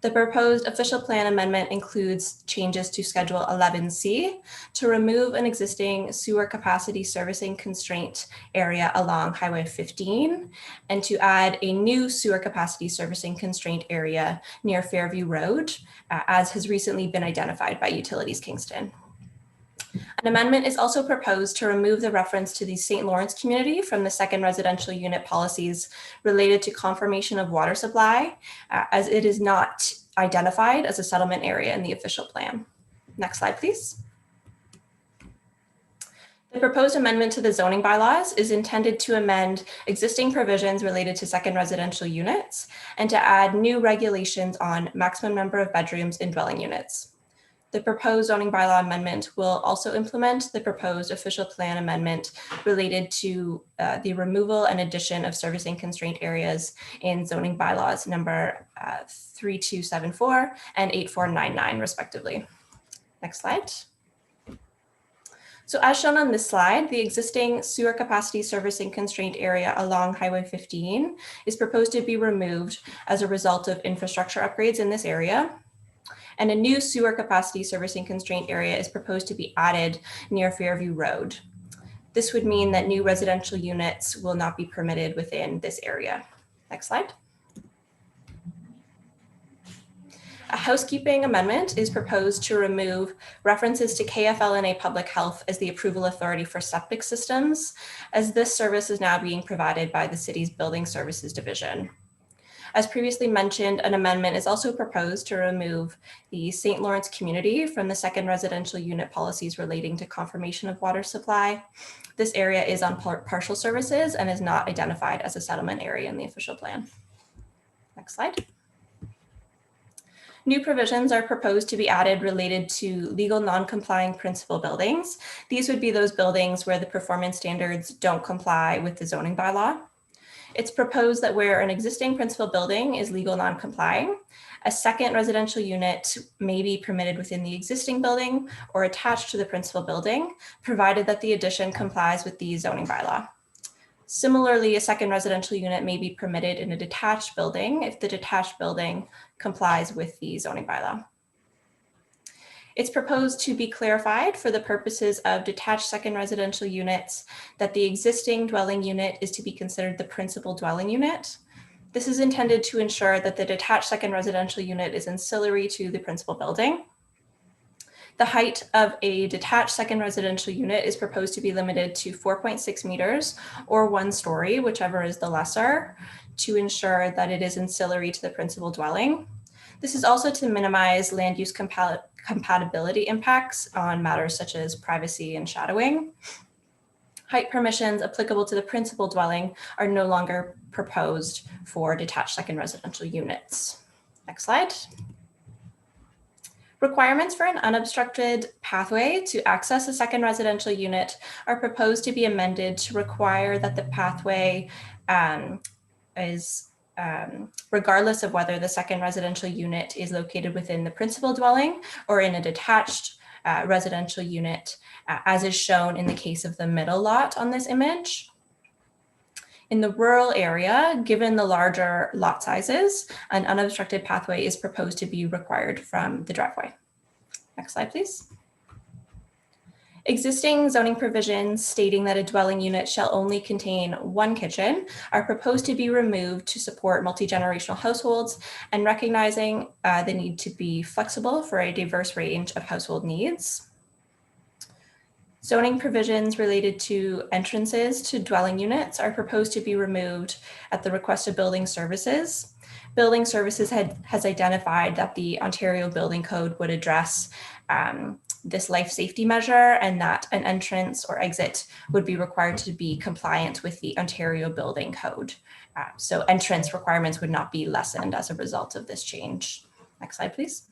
The proposed official plan amendment includes changes to Schedule 11C to remove an existing sewer capacity servicing constraint area along Highway 15 and to add a new sewer capacity servicing constraint area near Fairview Road, as has recently been identified by Utilities Kingston. An amendment is also proposed to remove the reference to the St. Lawrence community from the second residential unit policies related to confirmation of water supply, as it is not identified as a settlement area in the official plan. Next slide, please. The proposed amendment to the zoning bylaws is intended to amend existing provisions related to second residential units and to add new regulations on maximum number of bedrooms in dwelling units. The proposed zoning bylaw amendment will also implement the proposed official plan amendment related to the removal and addition of servicing constraint areas in zoning bylaws number 3274 and 8499 respectively. Next slide. So as shown on this slide, the existing sewer capacity servicing constraint area along Highway 15 is proposed to be removed as a result of infrastructure upgrades in this area. And a new sewer capacity servicing constraint area is proposed to be added near Fairview Road. This would mean that new residential units will not be permitted within this area. Next slide. A housekeeping amendment is proposed to remove references to KFL&A Public Health as the approval authority for septic systems, as this service is now being provided by the city's Building Services Division. As previously mentioned, an amendment is also proposed to remove the St. Lawrence community from the second residential unit policies relating to confirmation of water supply. This area is on partial services and is not identified as a settlement area in the official plan. Next slide. New provisions are proposed to be added related to legal non-complying principal buildings. These would be those buildings where the performance standards don't comply with the zoning bylaw. It's proposed that where an existing principal building is legal non-complying, a second residential unit may be permitted within the existing building or attached to the principal building, provided that the addition complies with the zoning bylaw. Similarly, a second residential unit may be permitted in a detached building if the detached building complies with the zoning bylaw. It's proposed to be clarified for the purposes of detached second residential units that the existing dwelling unit is to be considered the principal dwelling unit. This is intended to ensure that the detached second residential unit is ancillary to the principal building. The height of a detached second residential unit is proposed to be limited to 4.6 meters or 1 story, whichever is the lesser, to ensure that it is ancillary to the principal dwelling. This is also to minimize land use compatibility impacts on matters such as privacy and shadowing. Height permissions applicable to the principal dwelling are no longer proposed for detached second residential units. Next slide. Requirements for an unobstructed pathway to access a second residential unit are proposed to be amended to require that the pathway is regardless of whether the second residential unit is located within the principal dwelling or in a detached residential unit, as is shown in the case of the middle lot on this image. In the rural area, given the larger lot sizes, an unobstructed pathway is proposed to be required from the driveway. Next slide, please. Existing zoning provisions stating that a dwelling unit shall only contain one kitchen are proposed to be removed to support multi-generational households and recognizing the need to be flexible for a diverse range of household needs. Zoning provisions related to entrances to dwelling units are proposed to be removed at the request of Building Services. Building Services has identified that the Ontario Building Code would address this life safety measure and that an entrance or exit would be required to be compliant with the Ontario Building Code. So entrance requirements would not be lessened as a result of this change. Next slide, please.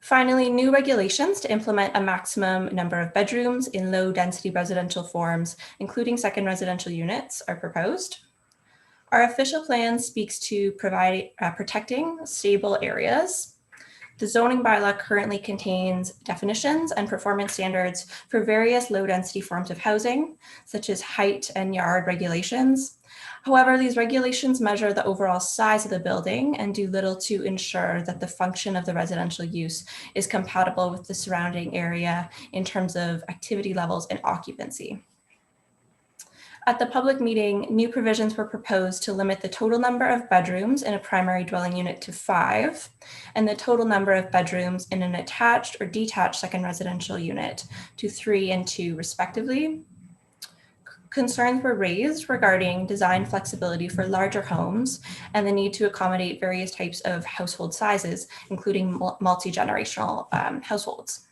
Finally, new regulations to implement a maximum number of bedrooms in low density residential forms, including second residential units, are proposed. Our official plan speaks to protecting stable areas. The zoning bylaw currently contains definitions and performance standards for various low density forms of housing, such as height and yard regulations. However, these regulations measure the overall size of the building and do little to ensure that the function of the residential use is compatible with the surrounding area in terms of activity levels and occupancy. At the public meeting, new provisions were proposed to limit the total number of bedrooms in a primary dwelling unit to 5, and the total number of bedrooms in an attached or detached second residential unit to 3 and 2, respectively. Concerns were raised regarding design flexibility for larger homes and the need to accommodate various types of household sizes, including multi-generational households.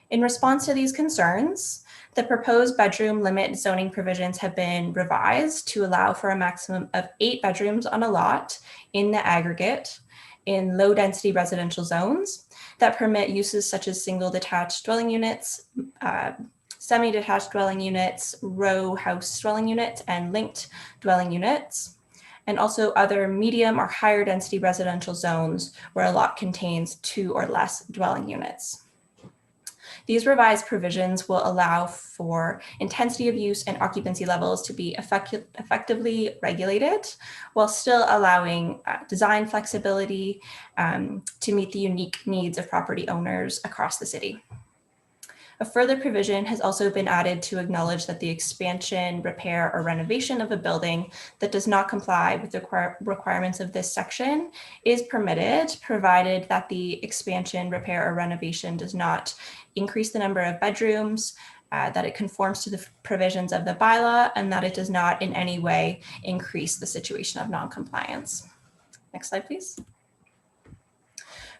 In response to these concerns, the proposed bedroom limit zoning provisions have been revised to allow for a maximum of 8 bedrooms on a lot in the aggregate in low density residential zones that permit uses such as single detached dwelling units, semi-detached dwelling units, row house dwelling units, and linked dwelling units, and also other medium or higher density residential zones where a lot contains 2 or less dwelling units. These revised provisions will allow for intensity of use and occupancy levels to be effectively regulated while still allowing design flexibility to meet the unique needs of property owners across the city. A further provision has also been added to acknowledge that the expansion, repair, or renovation of a building that does not comply with the requirements of this section is permitted, provided that the expansion, repair, or renovation does not increase the number of bedrooms, that it conforms to the provisions of the bylaw, and that it does not in any way increase the situation of non-compliance. Next slide, please.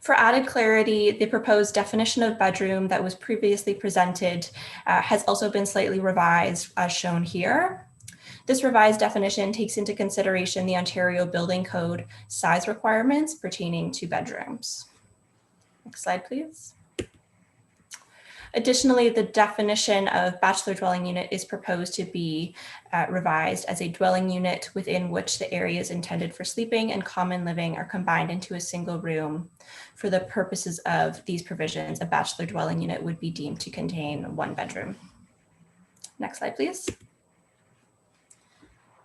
For added clarity, the proposed definition of bedroom that was previously presented has also been slightly revised as shown here. This revised definition takes into consideration the Ontario Building Code size requirements pertaining to bedrooms. Next slide, please. Additionally, the definition of bachelor dwelling unit is proposed to be revised as a dwelling unit within which the areas intended for sleeping and common living are combined into a single room. For the purposes of these provisions, a bachelor dwelling unit would be deemed to contain 1 bedroom. Next slide, please.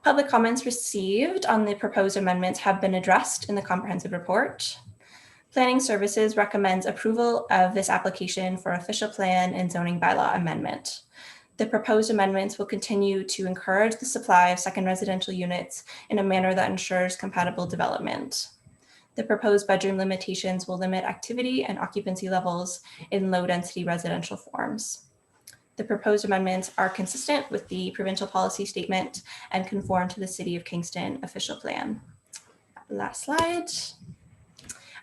Public comments received on the proposed amendments have been addressed in the comprehensive report. Planning Services recommends approval of this application for official plan and zoning bylaw amendment. The proposed amendments will continue to encourage the supply of second residential units in a manner that ensures compatible development. The proposed bedroom limitations will limit activity and occupancy levels in low density residential forms. The proposed amendments are consistent with the provincial policy statement and conform to the City of Kingston official plan. Last slide.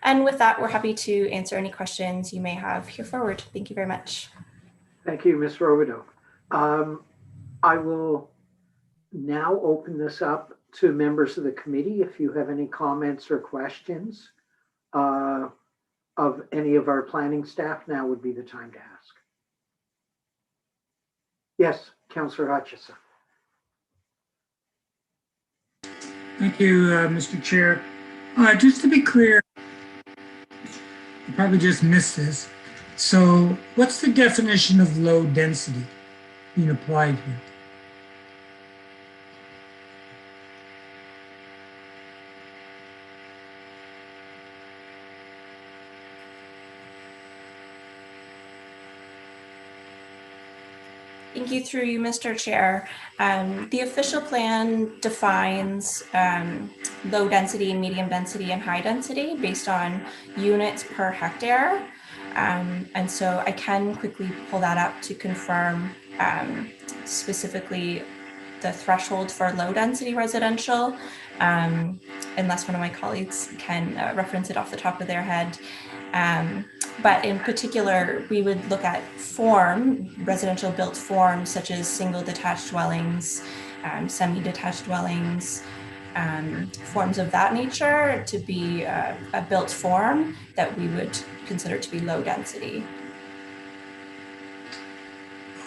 And with that, we're happy to answer any questions you may have here forward. Thank you very much. Thank you, Ms. Robideau. I will now open this up to members of the committee. If you have any comments or questions of any of our planning staff, now would be the time to ask. Yes, Councillor Hutchison. Thank you, Mr. Chair. Just to be clear, you probably just missed this. So what's the definition of low density being applied here? Thank you through you, Mr. Chair. The official plan defines low density, medium density, and high density based on units per hectare. And so I can quickly pull that up to confirm specifically the threshold for low density residential, unless one of my colleagues can reference it off the top of their head. But in particular, we would look at residential built forms such as single detached dwellings, semi-detached dwellings, forms of that nature to be a built form that we would consider to be low density.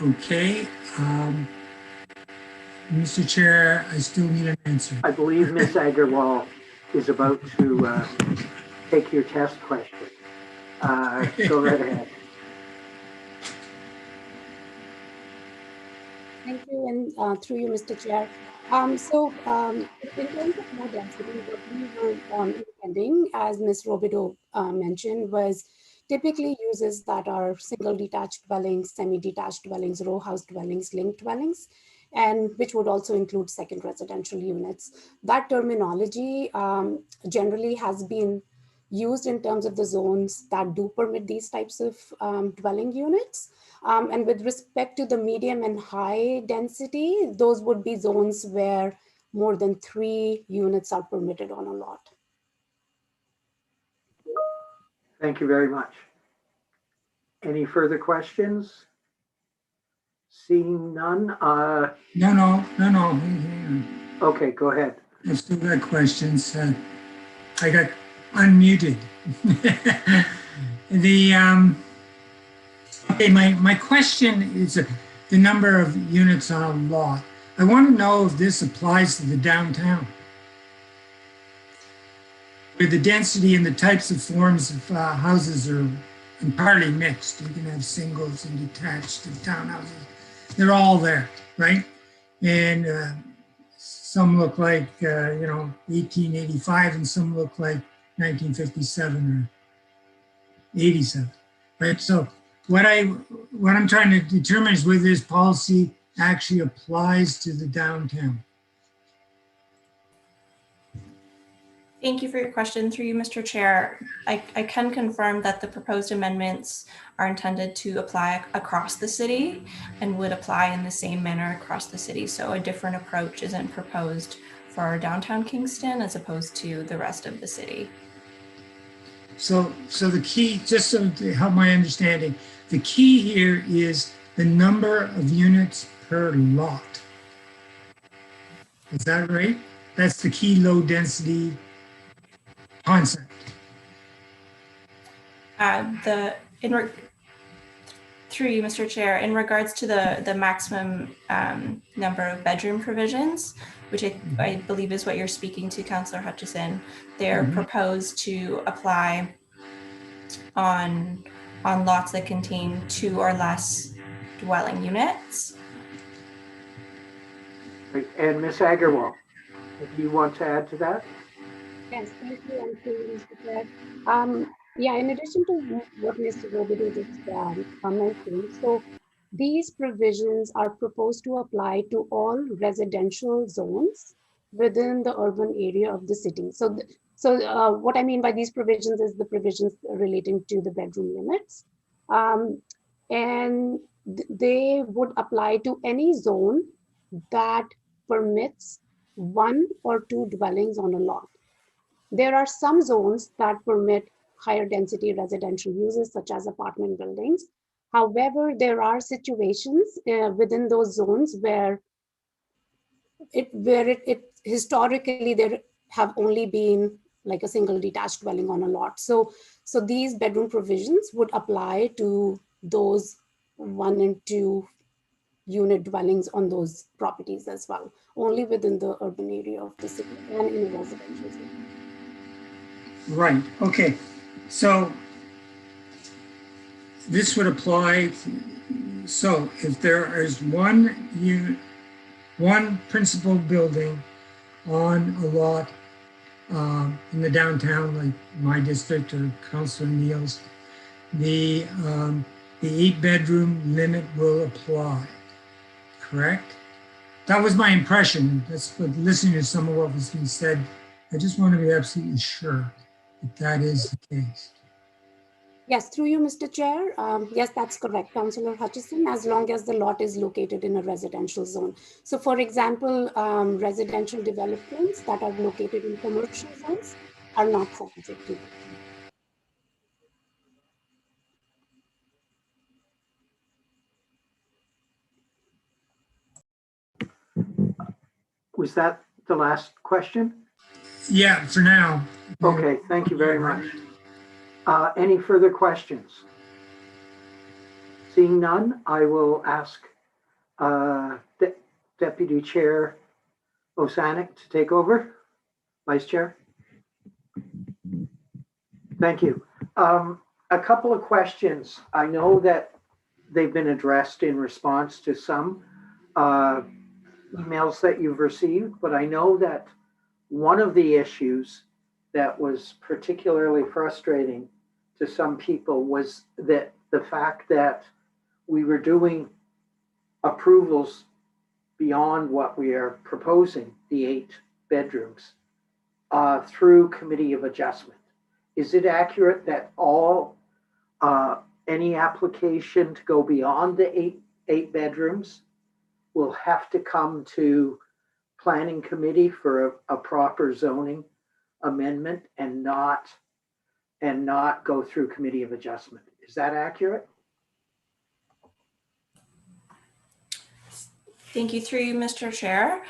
Okay. Mr. Chair, I still need an answer. I believe Ms. Agarwal is about to take your test question. Go right ahead. Thank you, and through you, Mr. Chair. In terms of low density, what we were intending, as Ms. Robideau mentioned, was typically uses that are single detached dwellings, semi-detached dwellings, row house dwellings, linked dwellings, and which would also include second residential units. That terminology generally has been used in terms of the zones that do permit these types of dwelling units. And with respect to the medium and high density, those would be zones where more than 3 units are permitted on a lot. Thank you very much. Any further questions? Seeing none. No. Okay, go ahead. I still got questions. I got unmuted. Okay, my question is the number of units on a lot. I want to know if this applies to the downtown, where the density and the types of forms of houses are entirely mixed. You can have singles and detached and townhouses. They're all there, right? And some look like 1885, and some look like 1957 or 87, right? So what I'm trying to determine is whether this policy actually applies to the downtown. Thank you for your question. Through you, Mr. Chair. I can confirm that the proposed amendments are intended to apply across the city and would apply in the same manner across the city. So a different approach isn't proposed for downtown Kingston as opposed to the rest of the city. So the key, just so to help my understanding, the key here is the number of units per lot. Is that right? That's the key low density concept. Through you, Mr. Chair, in regards to the maximum number of bedroom provisions, which I believe is what you're speaking to, Councillor Hutchison, they're proposed to apply on lots that contain 2 or less dwelling units. And Ms. Agarwal, if you want to add to that? Yes, thank you, and to Mr. Chair. Yeah, in addition to what Mr. Robideau just mentioned, so these provisions are proposed to apply to all residential zones within the urban area of the city. So what I mean by these provisions is the provisions relating to the bedroom limits. And they would apply to any zone that permits 1 or 2 dwellings on a lot. There are some zones that permit higher density residential uses, such as apartment buildings, However, there are situations within those zones where it historically there have only been like a single detached dwelling on a lot. So these bedroom provisions would apply to those 1 and 2 unit dwellings on those properties as well, only within the urban area of the city and in a residential zone. Right, okay. So this would apply, so if there is one unit, one principal building on a lot in the downtown, like my district or Councillor Neal's, the 8-bedroom limit will apply, correct? That was my impression. That's what, listening to some of what was being said, I just want to be absolutely sure that that is the case. Yes, through you, Mr. Chair. Yes, that's correct, Councillor Hutchison, as long as the lot is located in a residential zone. So for example, residential developments that are located in commercial zones are not subject to that. Was that the last question? Yeah, for now. Okay, thank you very much. Any further questions? Seeing none, I will ask Deputy Chair Osanek to take over. Vice Chair. Thank you. A couple of questions. I know that they've been addressed in response to some emails that you've received, but I know that one of the issues that was particularly frustrating to some people was that the fact that we were doing approvals beyond what we are proposing, the 8 bedrooms, through Committee of Adjustment. Is it accurate that any application to go beyond the eight bedrooms will have to come to Planning Committee for a proper zoning amendment and not go through Committee of Adjustment? Is that accurate? Thank you, through you, Mr. Chair.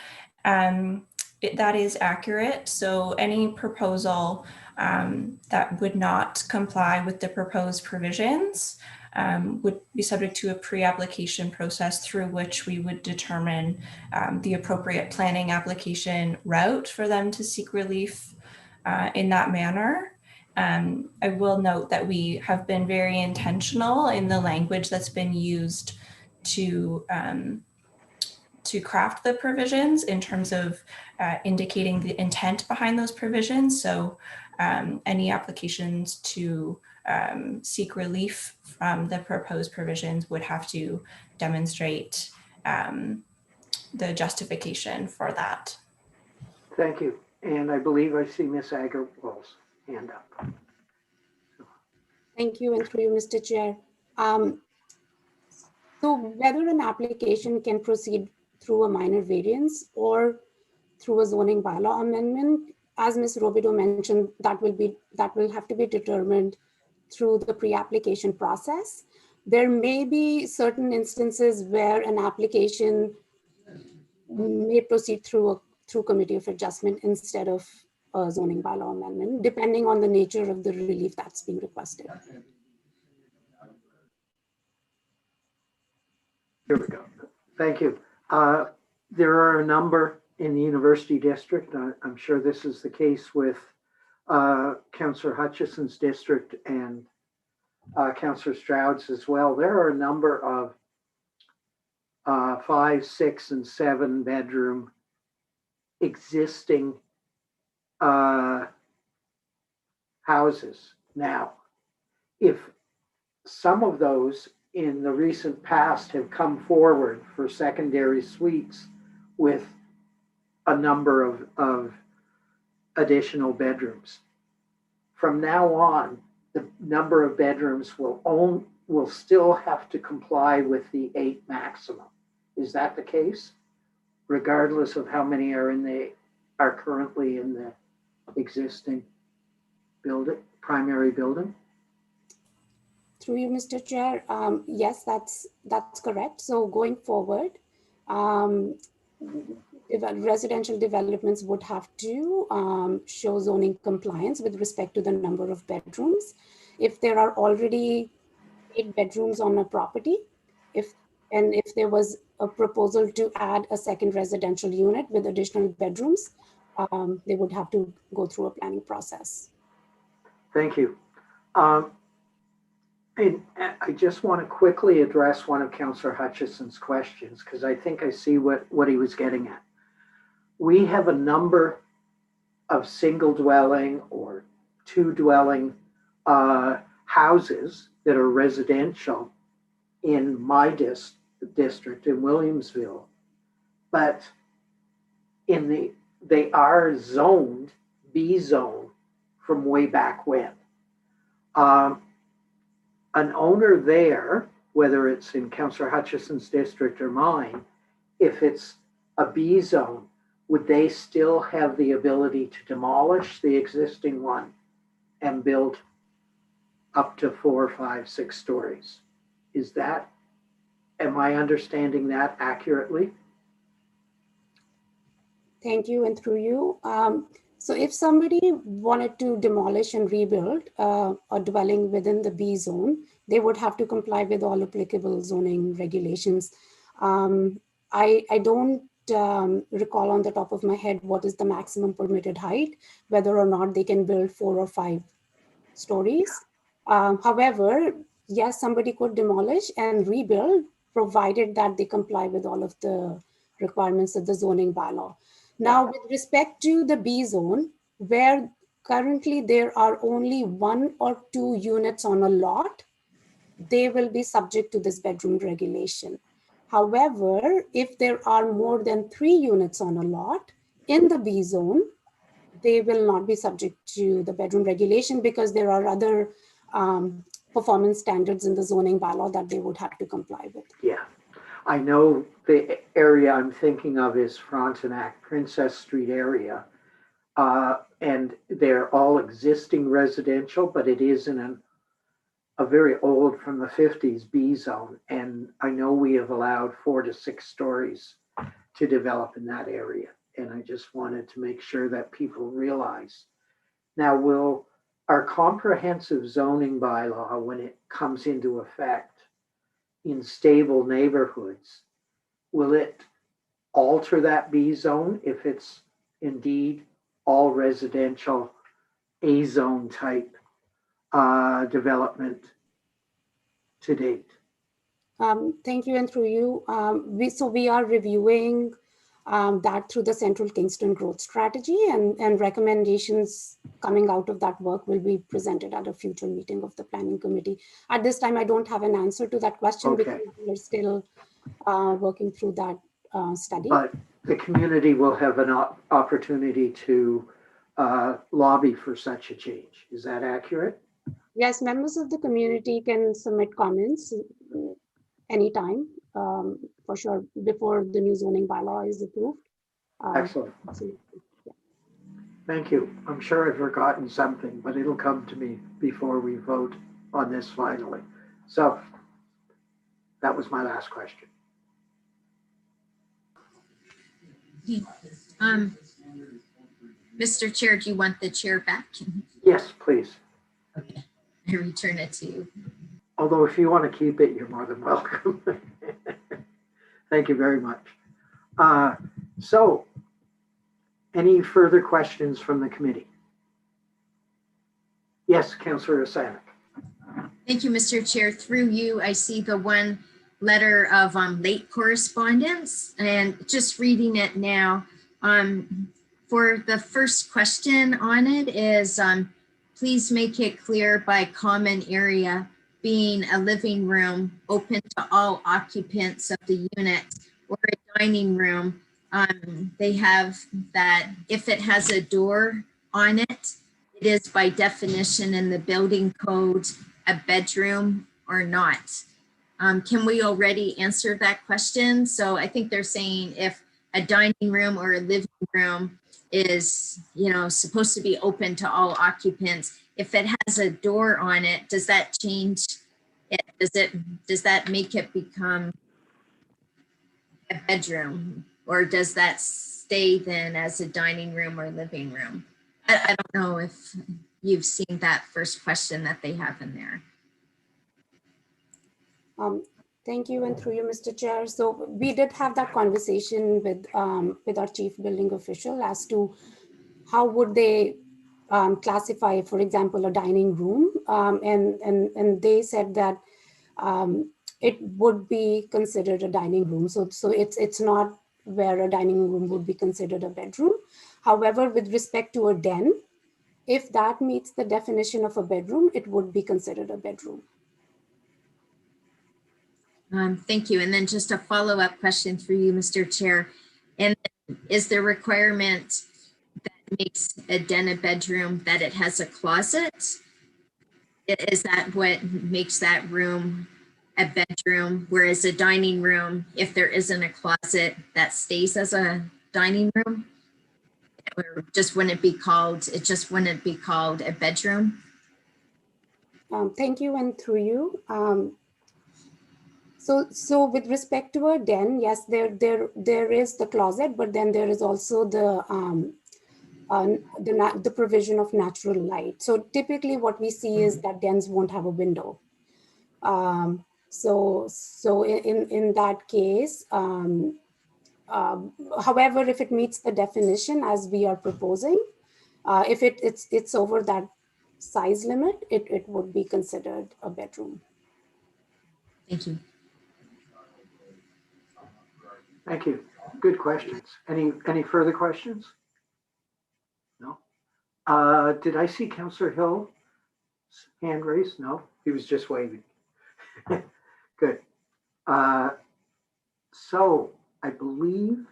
That is accurate. So any proposal that would not comply with the proposed provisions would be subject to a pre-application process through which we would determine the appropriate planning application route for them to seek relief in that manner. I will note that we have been very intentional in the language that's been used to craft the provisions in terms of indicating the intent behind those provisions. So any applications to seek relief from the proposed provisions would have to demonstrate the justification for that. Thank you. And I believe I see Ms. Agarwal's hand up. Thank you, and through you, Mr. Chair. So whether an application can proceed through a minor variance or through a zoning bylaw amendment, as Ms. Robideau mentioned, that will have to be determined through the pre-application process. There may be certain instances where an application may proceed through Committee of Adjustment instead of a zoning bylaw amendment, depending on the nature of the relief that's being requested. Here we go. Thank you. There are a number in the University District. I'm sure this is the case with Councillor Hutchison's district and Councillor Stroud's as well. There are a number of 5, 6, and 7 bedroom existing houses now. If some of those in the recent past have come forward for secondary suites with a number of additional bedrooms, from now on, the number of bedrooms will still have to comply with the 8 maximum. Is that the case? Regardless of how many are currently in the existing primary building? through you, Mr. Chair, yes, that's correct. So going forward, residential developments would have to show zoning compliance with respect to the number of bedrooms. If there are already 8 bedrooms on a property, if there was a proposal to add a second residential unit with additional bedrooms, they would have to go through a planning process. Thank you. And I just want to quickly address one of Councillor Hutchison's questions, because I think I see what he was getting at. We have a number of single dwelling or 2 dwelling houses that are residential in my district in Williamsville, but they are zoned B zone from way back when. An owner there, whether it's in Councillor Hutchison's district or mine, if it's a B zone, would they still have the ability to demolish the existing one and build up to 4, 5, 6 stories? Am I understanding that accurately? Thank you, and through you. So if somebody wanted to demolish and rebuild a dwelling within the B zone, they would have to comply with all applicable zoning regulations. I don't recall on the top of my head what is the maximum permitted height, whether or not they can build 4 or 5 stories. However, yes, somebody could demolish and rebuild, provided that they comply with all of the requirements of the zoning bylaw. Now, with respect to the B zone, where currently there are only 1 or 2 units on a lot, they will be subject to this bedroom regulation. However, if there are more than 3 units on a lot in the B zone, they will not be subject to the bedroom regulation because there are other performance standards in the zoning bylaw that they would have to comply with. Yeah. I know the area I'm thinking of is Frontenac, Princess Street area, and they're all existing residential, but it is in a very old, from the 50s, B zone, and I know we have allowed 4 to 6 stories to develop in that area, and I just wanted to make sure that people realize. Now, will our comprehensive zoning bylaw, when it comes into effect, in stable neighborhoods, will it alter that B zone if it's indeed all residential A zone type development to date? Thank you, and through you. We are reviewing that through the Central Kingston Growth Strategy, and recommendations coming out of that work will be presented at a future meeting of the Planning Committee. At this time, I don't have an answer to that question because we're still working through that study. But the community will have an opportunity to lobby for such a change. Is that accurate? Yes, members of the community can submit comments anytime, for sure, before the new zoning bylaw is approved. Excellent. Absolutely. Yeah. Thank you. I'm sure I've forgotten something, but it'll come to me before we vote on this finally. So that was my last question. Mr. Chair, do you want the chair back? Yes, please. Okay, I return it to you. Although if you want to keep it, you're more than welcome. Thank you very much. So, any further questions from the committee? Yes, Councillor Asanic. Thank you, Mr. Chair. Through you, I see the one letter of late correspondence, and just reading it now. For the first question on it is, please make it clear by common area being a living room open to all occupants of the unit or a dining room. They have that if it has a door on it, it is by definition in the building code a bedroom or not. Can we already answer that question? So I think they're saying if a dining room or a living room is, supposed to be open to all occupants, if it has a door on it, does that change does that make it become a bedroom, or does that stay then as a dining room or living room? I don't know if you've seen that first question that they have in there. Thank you, and through you, Mr. Chair. So we did have that conversation with our chief building official as to how would they classify, for example, a dining room, and they said that it would be considered a dining room. So it's not where a dining room would be considered a bedroom. However, with respect to a den, if that meets the definition of a bedroom, it would be considered a bedroom. Thank you. And then just a follow-up question for you, Mr. Chair. And is the requirement that makes a den a bedroom that it has a closet? Is that what makes that room a bedroom? Whereas a dining room, if there isn't a closet, that stays as a dining room? Or just wouldn't it be called a bedroom? Thank you, and through you. So with respect to a den, yes, there is the closet, but then there is also the provision of natural light. So typically what we see is that dens won't have a window. So in that case, however, if it meets the definition as we are proposing, if it's over that size limit, it would be considered a bedroom. Thank you. Thank you. Good questions. Any further questions? No. Did I see Councillor Hill's hand raised? No, he was just waving. Good. So I believe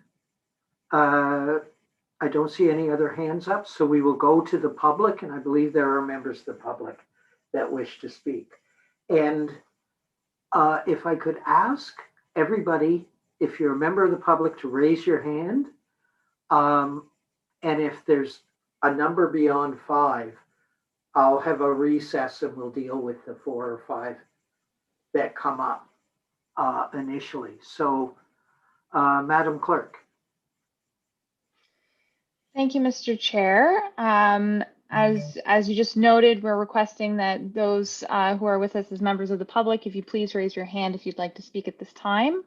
I don't see any other hands up, so we will go to the public, and I believe there are members of the public that wish to speak. And if I could ask everybody, if you're a member of the public, to raise your hand. And if there's a number beyond 5, I'll have a recess and we'll deal with the 4 or 5 that come up initially. So, Madam Clerk. Thank you, Mr. Chair. As you just noted, we're requesting that those who are with us as members of the public, if you please raise your hand if you'd like to speak at this time.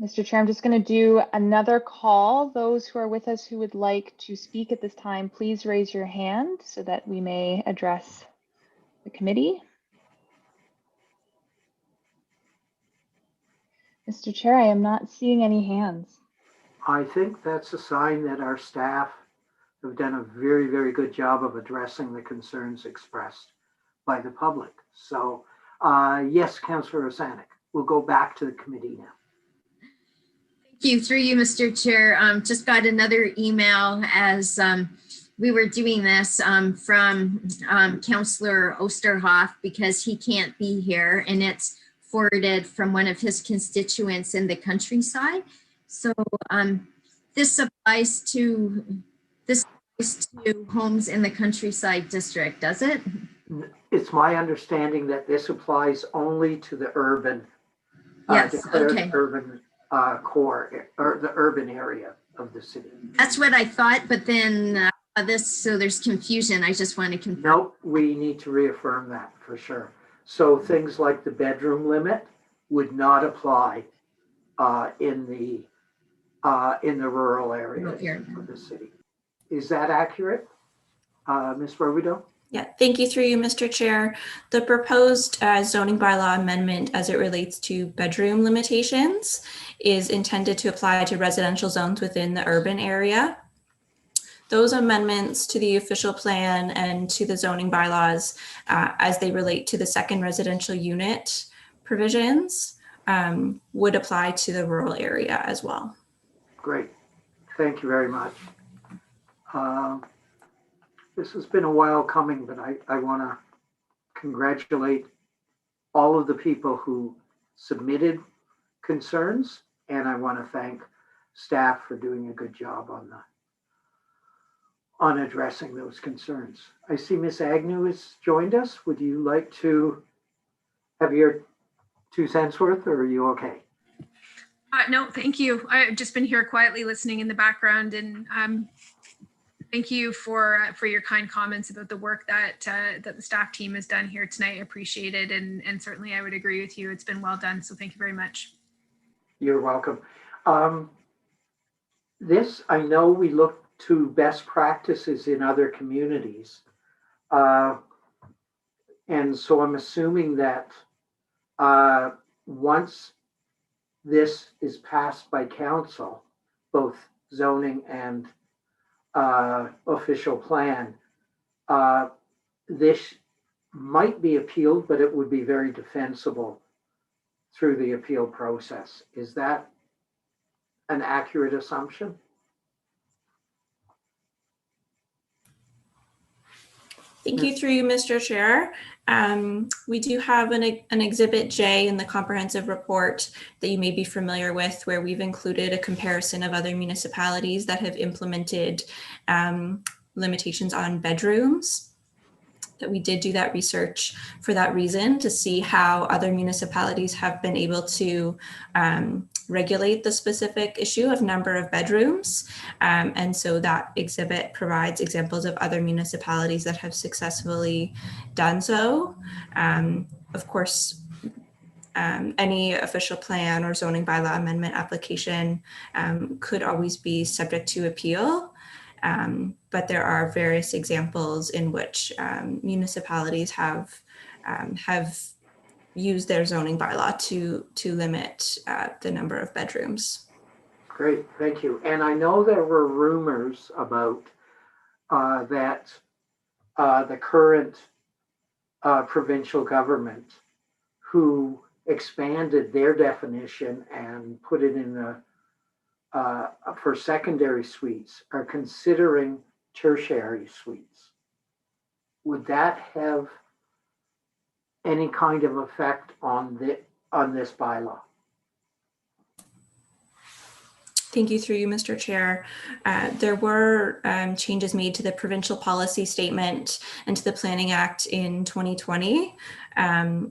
Mr. Chair, I'm just going to do another call. Those who are with us who would like to speak at this time, please raise your hand so that we may address the committee. Mr. Chair, I am not seeing any hands. I think that's a sign that our staff have done a very, very good job of addressing the concerns expressed by the public. So yes, Councillor Osanek, we'll go back to the committee now. Thank you. Through you, Mr. Chair. Just got another email as we were doing this from Councillor Osterhoff, because he can't be here, and it's forwarded from one of his constituents in the countryside. So this applies to homes in the countryside district, does it? It's my understanding that this applies only to the urban, yes, okay. Urban core, or the urban area of the city. That's what I thought, but then so there's confusion. I just want to confirm. Nope, we need to reaffirm that for sure. So things like the bedroom limit would not apply in the rural area of the city. Is that accurate, Ms. Robideau? Yeah, thank you through you, Mr. Chair. The proposed zoning bylaw amendment as it relates to bedroom limitations is intended to apply to residential zones within the urban area. Those amendments to the official plan and to the zoning bylaws as they relate to the second residential unit provisions would apply to the rural area as well. Great, thank you very much. This has been a while coming, but I want to congratulate all of the people who submitted concerns, and I want to thank staff for doing a good job on on addressing those concerns. I see Ms. Agnew has joined us. Would you like to have your 2 cents worth, or are you okay? No, thank you. I've just been here quietly listening in the background, and thank you for your kind comments about the work that that the staff team has done here tonight. I appreciate it, and certainly I would agree with you. It's been well done, so thank you very much. You're welcome. This, I know we look to best practices in other communities. And so I'm assuming that once this is passed by council, both zoning and official plan, this might be appealed, but it would be very defensible through the appeal process. Is that an accurate assumption? Thank you through you, Mr. Chair. We do have an Exhibit J in the comprehensive report that you may be familiar with, where we've included a comparison of other municipalities that have implemented limitations on bedrooms. That we did do that research for that reason, to see how other municipalities have been able to regulate the specific issue of number of bedrooms. And so that exhibit provides examples of other municipalities that have successfully done so. Of course, any official plan or zoning bylaw amendment application could always be subject to appeal. But there are various examples in which municipalities have used their zoning bylaw to limit the number of bedrooms. Great, thank you. And I know there were rumors about that the current provincial government, who expanded their definition and put it in the for secondary suites, are considering tertiary suites. Would that have any kind of effect on this bylaw? Thank you through you, Mr. Chair. There were changes made to the provincial policy statement and to the Planning Act in 2020.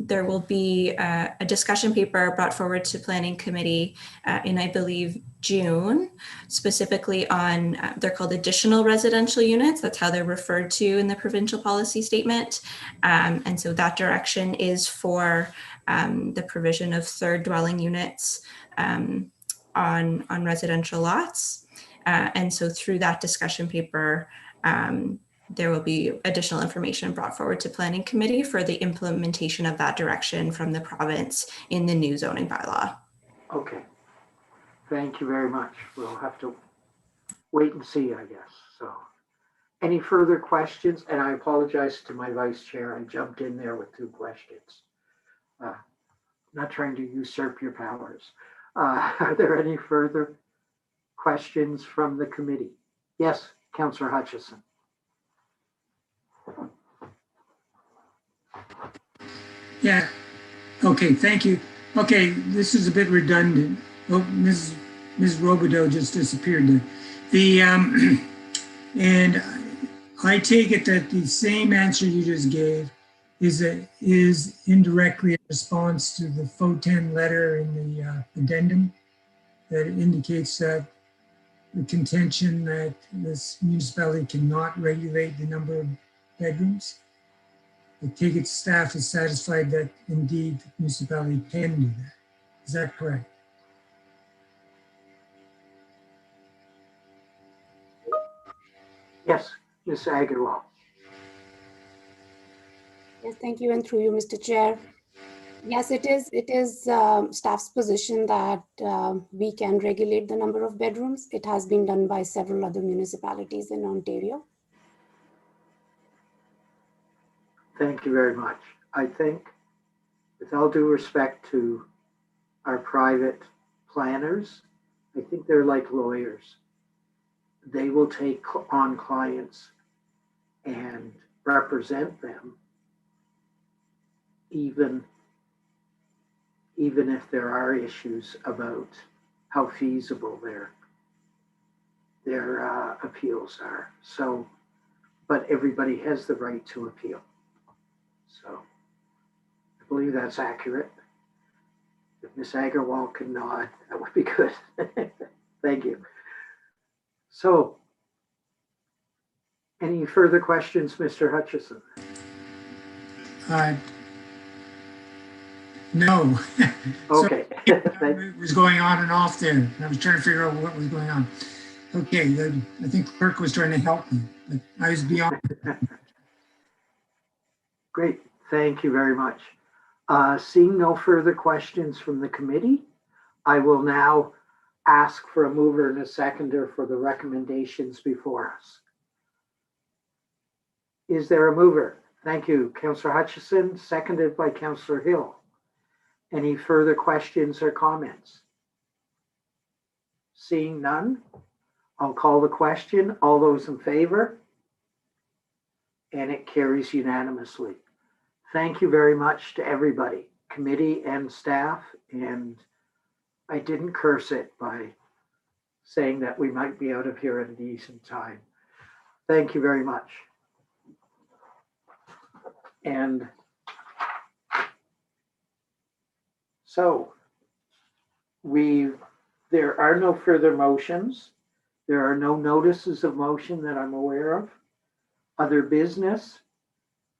There will be a discussion paper brought forward to Planning Committee in, I believe, June, specifically on, they're called additional residential units. That's how they're referred to in the provincial policy statement. And so that direction is for the provision of third dwelling units on residential lots. And so through that discussion paper, there will be additional information brought forward to Planning Committee for the implementation of that direction from the province in the new zoning bylaw. Okay, thank you very much. We'll have to wait and see, I guess. So, any further questions? And I apologize to my vice chair. I jumped in there with 2 questions. Not trying to usurp your powers. Are there any further questions from the committee? Yes, Councillor Hutchison. Yeah, okay, thank you. Okay, this is a bit redundant. Oh, Ms. Robideau just disappeared there. And I take it that the same answer you just gave is indirectly a response to the FOTEN letter in the addendum that indicates that the contention that this municipality cannot regulate the number of bedrooms. I take it staff is satisfied that indeed the municipality can do that. Is that correct? Yes, Ms. Agarwal. Yes, thank you, and through you, Mr. Chair. Yes, it is staff's position that we can regulate the number of bedrooms. It has been done by several other municipalities in Ontario. Thank you very much. I think, with all due respect to our private planners, I think they're like lawyers. They will take on clients and represent them, even if there are issues about how feasible their appeals are. So but everybody has the right to appeal. So I believe that's accurate. If Ms. Agarwal could nod, that would be good. Thank you. So, any further questions, Mr. Hutchison? No. Okay. It was going on and off there. I was trying to figure out what was going on. Okay, I think clerk was trying to help me, but I was beyond. Great, thank you very much. Seeing no further questions from the committee, I will now ask for a mover and a seconder for the recommendations before us. Is there a mover? Thank you, Councillor Hutchison, seconded by Councillor Hill. Any further questions or comments? Seeing none, I'll call the question. All those in favor? And it carries unanimously. Thank you very much to everybody, committee and staff. And I didn't curse it by saying that we might be out of here at a decent time. Thank you very much. And so there are no further motions. There are no notices of motion that I'm aware of. Other business,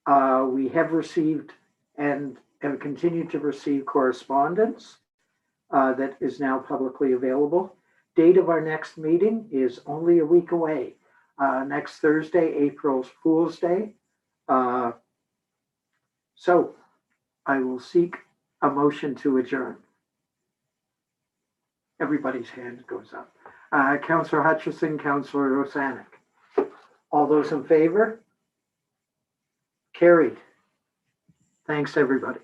we have received and continue to receive correspondence that is now publicly available. Date of our next meeting is only a week away. Next Thursday, April Fool's Day. So I will seek a motion to adjourn. Everybody's hand goes up. Councillor Hutchison, Councillor Rosanek. All those in favor? Carried. Thanks, everybody.